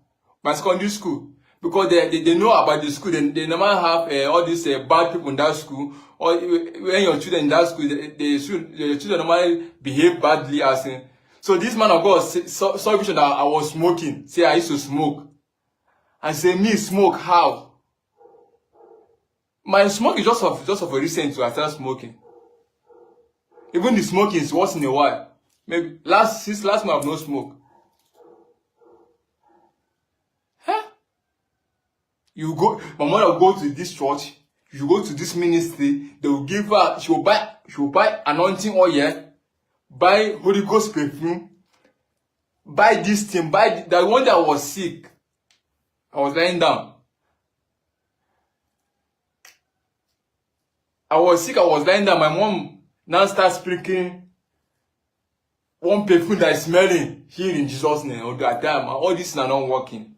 my secondary school. Because they know about the school. They never have all these bad people in that school. Or when your children in that school, the children normally behave badly as in. So this man of God saw vision that I was smoking. Say I used to smoke. And say me smoke how? My smoke is just of a recent to I started smoking. Even the smoking is once in a while. Maybe since last month I've no smoke. Huh? You go, my mother will go to this church, you go to this ministry, they will give her, she will buy anointing oil, buy Holy Ghost perfume, buy this thing, buy the one that was sick. I was lying down. I was sick, I was lying down. My mom now starts speaking one perfume that is smelling here in Jesus' name. Or that time, all these are not working.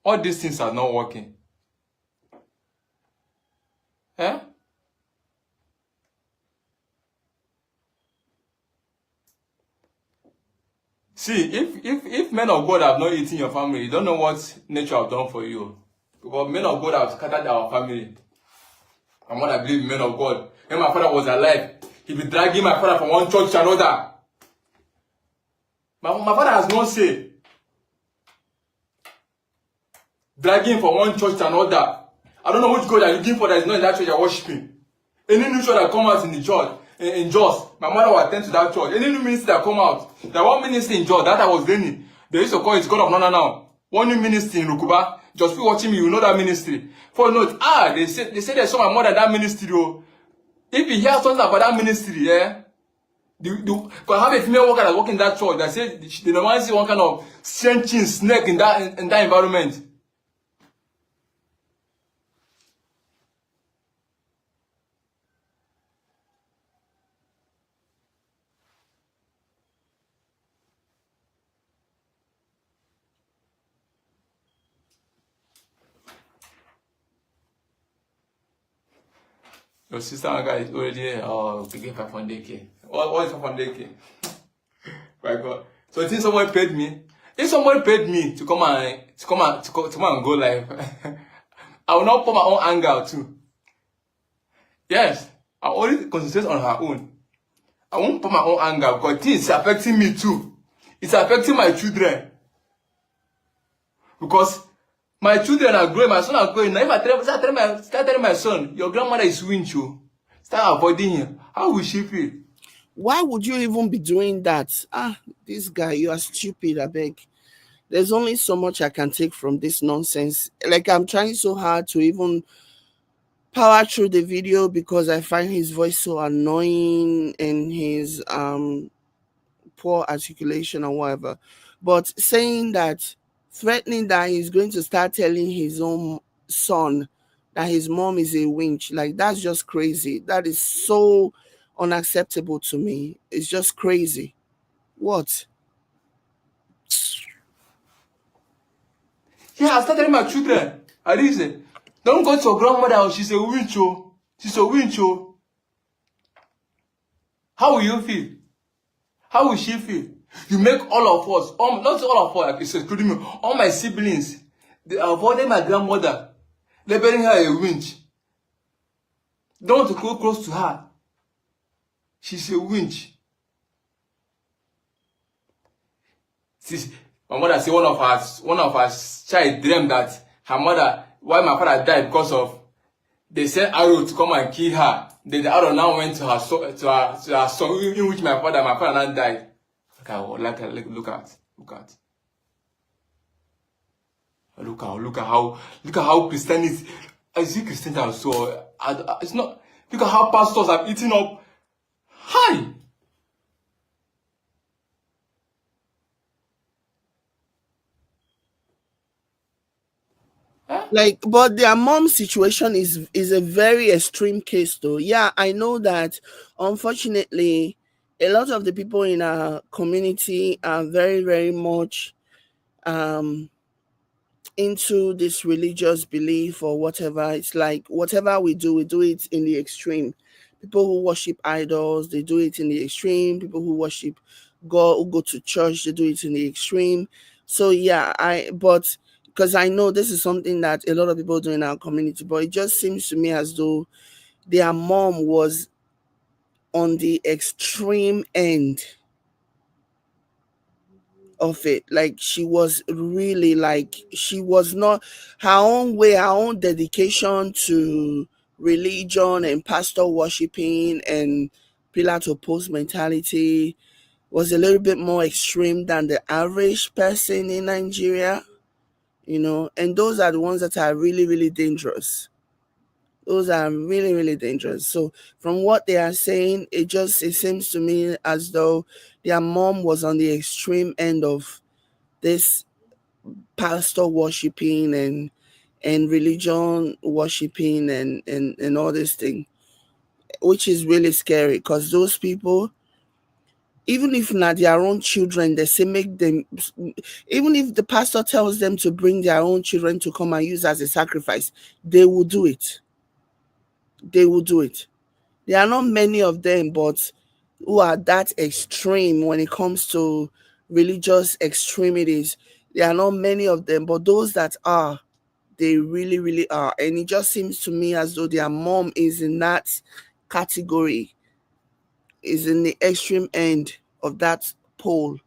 All these things are not working. Eh? See, if men of God have not eaten your family, you don't know what nature have done for you. Because men of God have scattered our family. My mother believed in men of God. When my father was alive, he be dragging my father from one church to another. My father has no say. Dragging from one church to another. I don't know which God you're looking for that is not in that church you're worshiping. Any new church that come out in the church, in Jos, my mother will attend to that church. Any new ministry that come out, there one ministry in Jos, that I was learning. They used to call it God of Nana now. One new ministry in Rukuba. Just be watching me, you know that ministry. For note, they say they saw my mother in that ministry. Oh. If you hear something about that ministry, yeah, because I have a female worker that work in that church that said they don't want to see one kind of strange snake in that environment. Your sister Amaka is already picking 500k. What is 500k? My God. So you think someone paid me? If somebody paid me to come and go live, I will not put my own anger too. Yes, I only concentrate on her own. I won't put my own anger because it's affecting me too. It's affecting my children. Because my children are growing, my son are growing. Now if I start telling my son, your grandmother is winch, start avoiding him, how will she feel? Why would you even be doing that? This guy, you are stupid, I beg. There's only so much I can take from this nonsense. Like, I'm trying so hard to even power through the video because I find his voice so annoying and his poor articulation or whatever. But saying that, threatening that he's going to start telling his own son that his mom is a winch, like, that's just crazy. That is so unacceptable to me. It's just crazy. What? Yeah, I started telling my children, I didn't say, don't go to your grandmother, she's a winch, she's a winch. How will you feel? How will she feel? You make all of us, not all of us, like you said, including me, all my siblings, they avoided my grandmother, labeling her a winch. Don't want to go close to her. She's a winch. My mother said one of her child dreamed that her mother why my father died because of they sent arrow to come and kill her. Then the arrow now went to her son, in which my father now died. Look at how Christianity, I see Christianity also. It's not. Look at how pastors have eaten up. Hi. Huh? Like, but their mom situation is a very extreme case though. Yeah, I know that unfortunately a lot of the people in our community are very, very much um into this religious belief or whatever. It's like whatever we do it in the extreme. People who worship idols, they do it in the extreme. People who worship God, who go to church, they do it in the extreme. So yeah, but because I know this is something that a lot of people do in our community, but it just seems to me as though their mom was on the extreme end of it. Like she was really like she was not her own way, her own dedication to religion and pastor worshiping and pillar to post mentality was a little bit more extreme than the average person in Nigeria, and those are the ones that are really, really dangerous. Those are really, really dangerous. So from what they are saying, it seems to me as though their mom was on the extreme end of this pastor worshiping and religion worshiping and all this thing, which is really scary because those people, even if not their own children, they say make them, even if the pastor tells them to bring their own children to come and use as a sacrifice, they will do it. They will do it. There are not many of them, but who are that extreme when it comes to religious extremities. There are not many of them, but those that are, they really, really are. And it just seems to me as though their mom is in that category, is in the extreme end of that pole.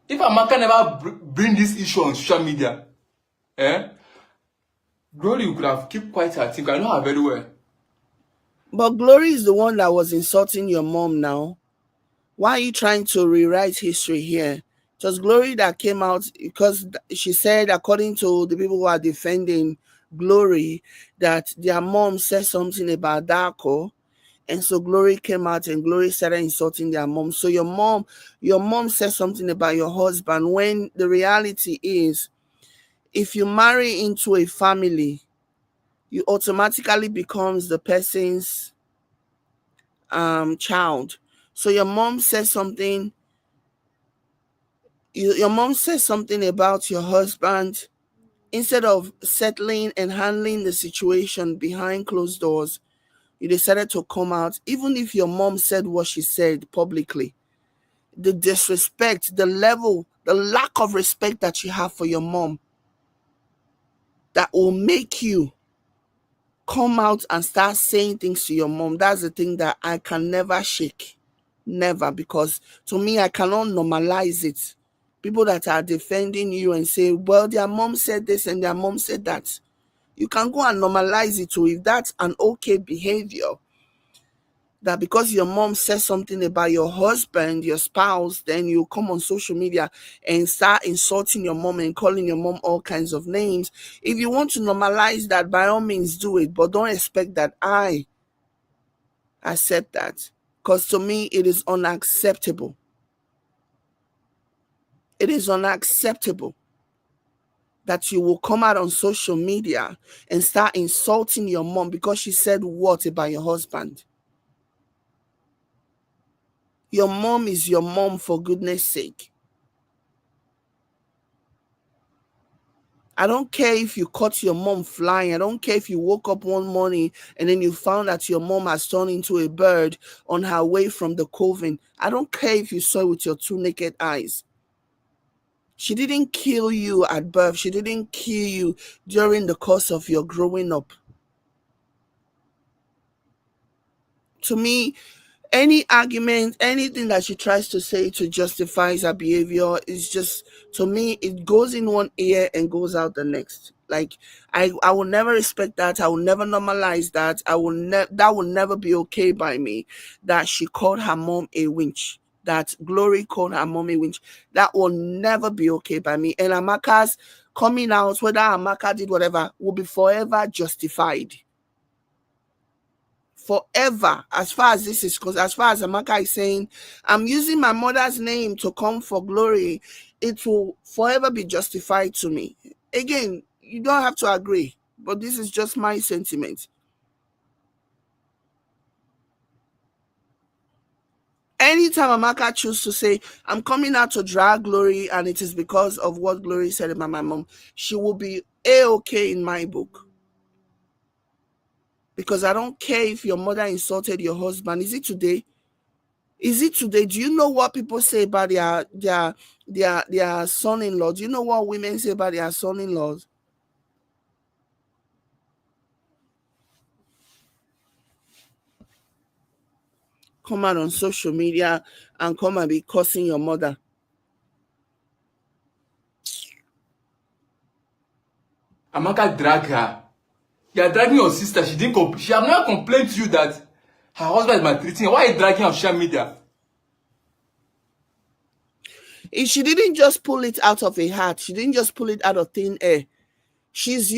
If Amaka never bring this issue on social media, eh, Glory could have kept quiet. I think I know her very well. But Glory is the one that was insulting your mom now. Why are you trying to rewrite history here? It was Glory that came out because she said, according to the people who are defending Glory, that their mom said something about Darko. And so Glory came out and Glory started insulting their mom. So your mom said something about your husband when the reality is, if you marry into a family, you automatically becomes the person's child. So your mom says something about your husband. Instead of settling and handling the situation behind closed doors, you decided to come out. Even if your mom said what she said publicly, the disrespect, the level, the lack of respect that you have for your mom, that will make you come out and start saying things to your mom. That's the thing that I can never shake. Never, because to me, I cannot normalize it. People that are defending you and say, well, their mom said this and their mom said that. You can go and normalize it too if that's an okay behavior. That because your mom says something about your husband, your spouse, then you come on social media and start insulting your mom and calling your mom all kinds of names. If you want to normalize that, by all means do it, but don't expect that I accept that. Because to me, it is unacceptable. It is unacceptable that you will come out on social media and start insulting your mom because she said what about your husband. Your mom is your mom, for goodness sake. I don't care if you caught your mom flying. I don't care if you woke up one morning and then you found that your mom has turned into a bird on her way from the coven. I don't care if you saw it with your two naked eyes. She didn't kill you at birth. She didn't kill you during the course of your growing up. To me, Any argument, anything that she tries to say to justify her behavior is just, to me, it goes in one ear and goes out the next. Like, I will never respect that. I will never normalize that. That will never be okay by me. That she called her mom a winch. That Glory called her mom a winch. That will never be okay by me. And Amaka's coming out, whether Amaka did whatever, will be forever justified. Forever, as far as this is, because as far as Amaka is saying, I'm using my mother's name to come for Glory, it will forever be justified to me. Again, you don't have to agree, but this is just my sentiment. Anytime Amaka chooses to say, I'm coming out to drag Glory and it is because of what Glory said about my mom, she will be A-okay in my book. Because I don't care if your mother insulted your husband. Is it today? Is it today? Do you know what people say about their son-in-law? Do you know what women say about their son-in-laws? Come out on social media and come and be cursing your mother. Amaka drag her. You are dragging your sister. She have not complained to you that her husband is maltreating her. Why are you dragging her on social media? She didn't just pull it out of a hat. She didn't just pull it out of thin air. She's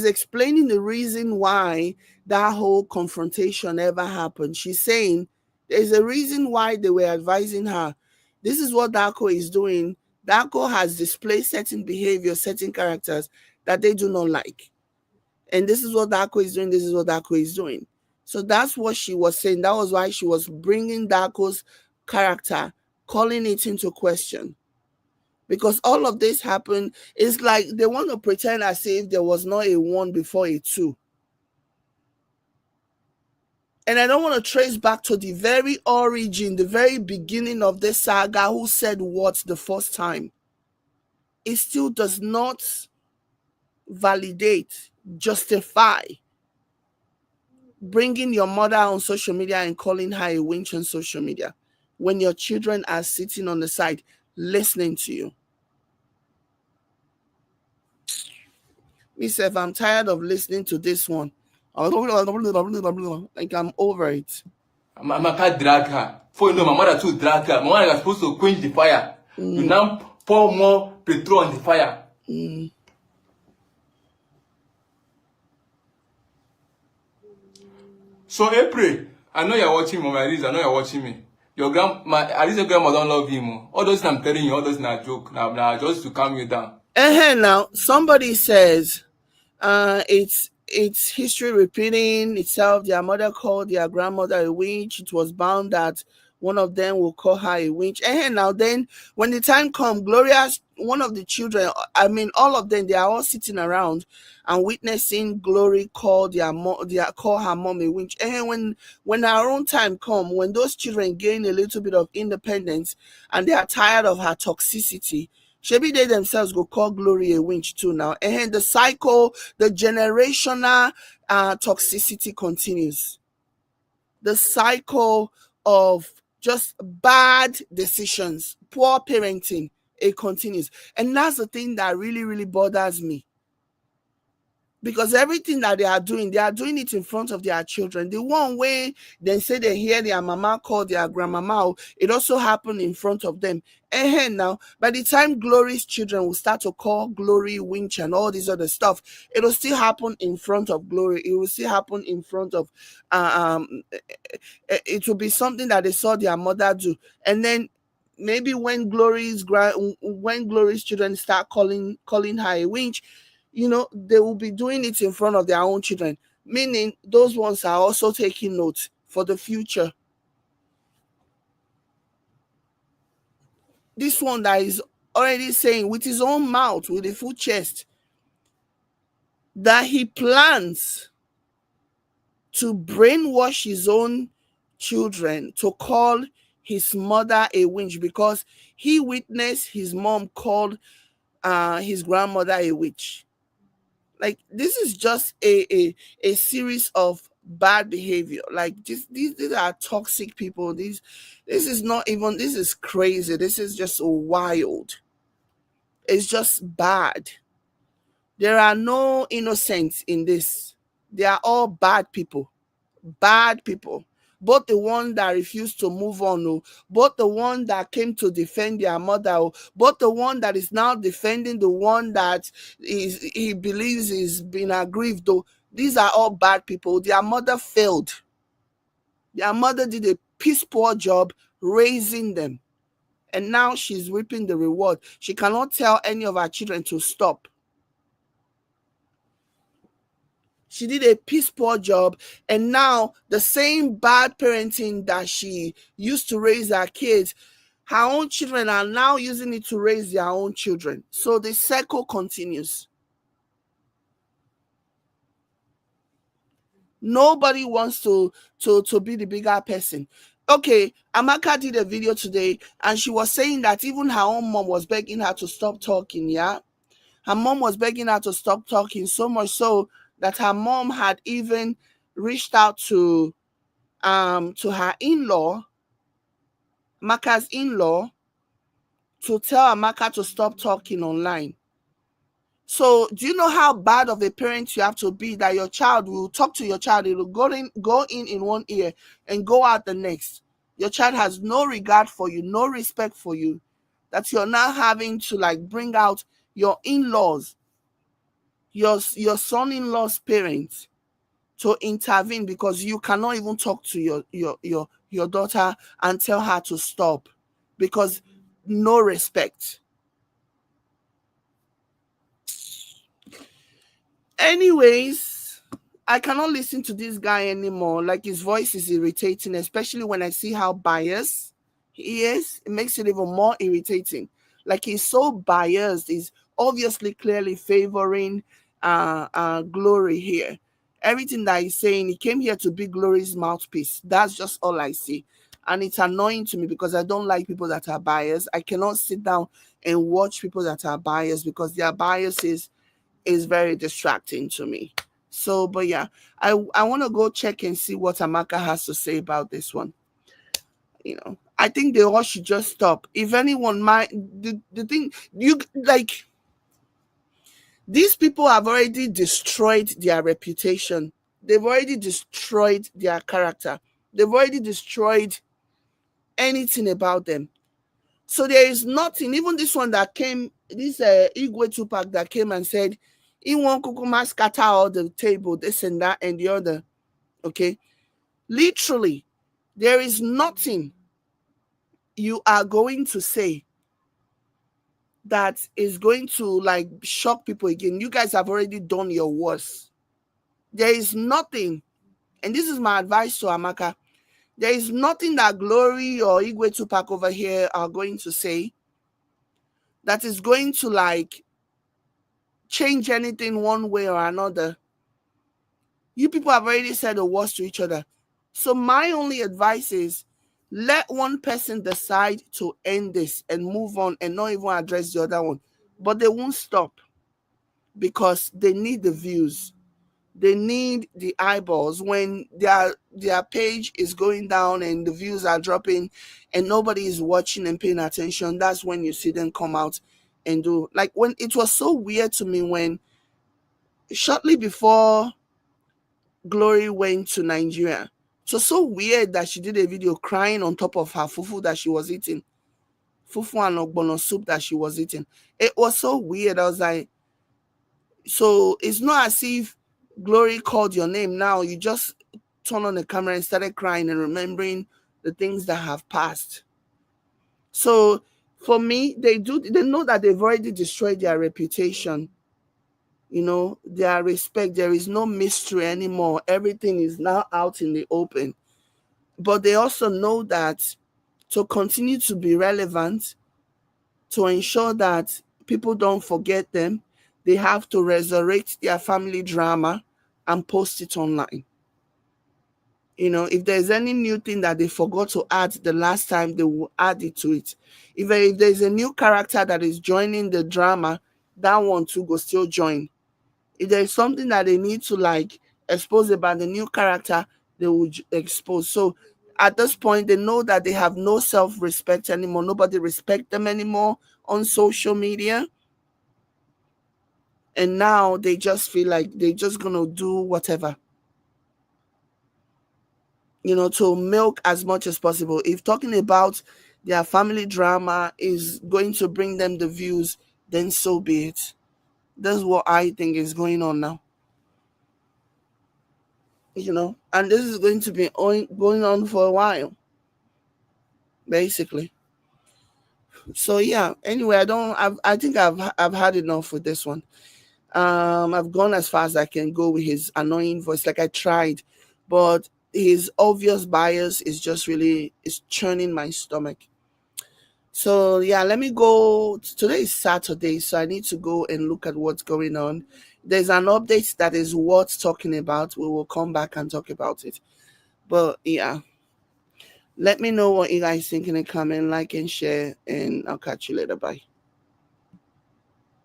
explaining the reason why that whole confrontation ever happened. She's saying there's a reason why they were advising her. This is what Darko is doing. Darko has displayed certain behavior, certain characters that they do not like. And this is what Darko is doing. This is what Darko is doing. So that's what she was saying. That was why she was bringing Darko's character, calling it into question. Because all of this happened, it's like they want to pretend as if there was not a 1 before a 2. And I don't want to trace back to the very origin, the very beginning of this saga, who said what the first time. It still does not validate, justify bringing your mother on social media and calling her a winch on social media when your children are sitting on the side listening to you. Myself, I'm tired of listening to this one. Like, I'm over it. Amaka drag her. For you know, my mother too drag her. My mother was supposed to quench the fire. You now pour more petrol on the fire. So April, I know you're watching me, my Alice, I know you're watching me. Your Alice's grandma don't love him. All those I'm telling you, all those are joke. Now just to calm you down. Now somebody says it's history repeating itself. Their mother called their grandmother a witch. It was bound that one of them will call her a witch. Now then, when the time comes, Gloria's one of the children, I mean all of them, they are all sitting around and witnessing Glory call call her mom a witch. And when our own time comes, when those children gain a little bit of independence and they are tired of her toxicity, maybe they themselves go call Glory a winch too now. And the cycle, the generational toxicity continues. The cycle of just bad decisions, poor parenting, it continues. And that's the thing that really, really bothers me. Because everything that they are doing it in front of their children. The one way they say they hear their mama call their grandmama, it also happened in front of them. And now, by the time Glory's children will start to call Glory winch and all this other stuff, it will still happen in front of Glory. It will still happen in front of, it will be something that they saw their mother do. And then maybe when Glory's children start calling her a winch, they will be doing it in front of their own children, meaning those ones are also taking notes for the future. This one that is already saying with his own mouth, with a full chest, that he plans to brainwash his own children to call his mother a witch because he witnessed his mom call his grandmother a witch. Like, this is just a series of bad behavior. Like these are toxic people. This is not even, this is crazy. This is just wild. It's just bad. There are no innocents in this. They are all bad people. Bad people. Both the one that refused to move on, both the one that came to defend their mother, both the one that is now defending the one that he believes is being aggrieved. Though these are all bad people. Their mother failed. Their mother did a piss poor job raising them, and now she's reaping the reward. She cannot tell any of her children to stop. She did a piss poor job, and now the same bad parenting that she used to raise her kids, her own children are now using it to raise their own children. So the cycle continues. Nobody wants to be the bigger person. Okay, Amaka did a video today and she was saying that even her own mom was begging her to stop talking. Yeah, her mom was begging her to stop talking, so much so that her mom had even reached out to her in-law, Amaka's in-law, to tell Amaka to stop talking online. So do you know how bad of a parent you have to be that your child will talk to your child, it will go in one ear and go out the next? Your child has no regard for you, no respect for you, that you're now having to like bring out your in-laws, your son-in-law's parents to intervene because you cannot even talk to your daughter and tell her to stop because no respect. Anyways, I cannot listen to this guy anymore. Like, his voice is irritating, especially when I see how biased he is. It makes it even more irritating. Like, he's so biased. He's obviously clearly favoring Glory here. Everything that he's saying, he came here to be Glory's mouthpiece. That's just all I see. And it's annoying to me because I don't like people that are biased. I cannot sit down and watch people that are biased because their bias is very distracting to me. So, but yeah, I want to go check and see what Amaka has to say about this one. You know, I think they all should just stop. If anyone might, the thing, you like, these people have already destroyed their reputation. They've already destroyed their character. They've already destroyed anything about them. So there is nothing, even this one that came, this Igwe Tupac that came and said, he won't kukuma scatter all the table, this and that and the other. Okay. Literally, there is nothing you are going to say that is going to like shock people again. You guys have already done your worst. There is nothing, and this is my advice to Amaka. There is nothing that Glory or Igwe Tupac over here are going to say that is going to like change anything one way or another. You people have already said the worst to each other. So my only advice is let one person decide to end this and move on and not even address the other one. But they won't stop because they need the views. They need the eyeballs. When their page is going down and the views are dropping and nobody is watching and paying attention, that's when you see them come out and do. Like, when it was so weird to me when shortly before Glory went to Nigeria, it was so weird that she did a video crying on top of her fufu that she was eating. Fufu and ogbono soup that she was eating. It was so weird. I was like, so it's not as if Glory called your name now. You just turned on the camera and started crying and remembering the things that have passed. So for me, they know that they've already destroyed their reputation. You know, their respect. There is no mystery anymore. Everything is now out in the open. But they also know that to continue to be relevant, to ensure that people don't forget them, they have to resurrect their family drama and post it online. You know, if there's any new thing that they forgot to add the last time, they will add it to it. If there's a new character that is joining the drama, that one too will still join. If there's something that they need to like expose it, but the new character they will expose. So at this point, they know that they have no self-respect anymore. Nobody respect them anymore on social media. And now they just feel like they're just going to do whatever, to milk as much as possible. If talking about their family drama is going to bring them the views, then so be it. That's what I think is going on now. And this is going to be going on for a while, basically. So yeah. Anyway, I think I've had enough with this one. I've gone as far as I can go with his annoying voice. Like I tried, but his obvious bias is just really is churning my stomach. So yeah, let me go. Today is Saturday, so I need to go and look at what's going on. There's an update that is worth talking about. We will come back and talk about it. But yeah, let me know what you guys think in the comment, like and share, and I'll catch you later. Bye.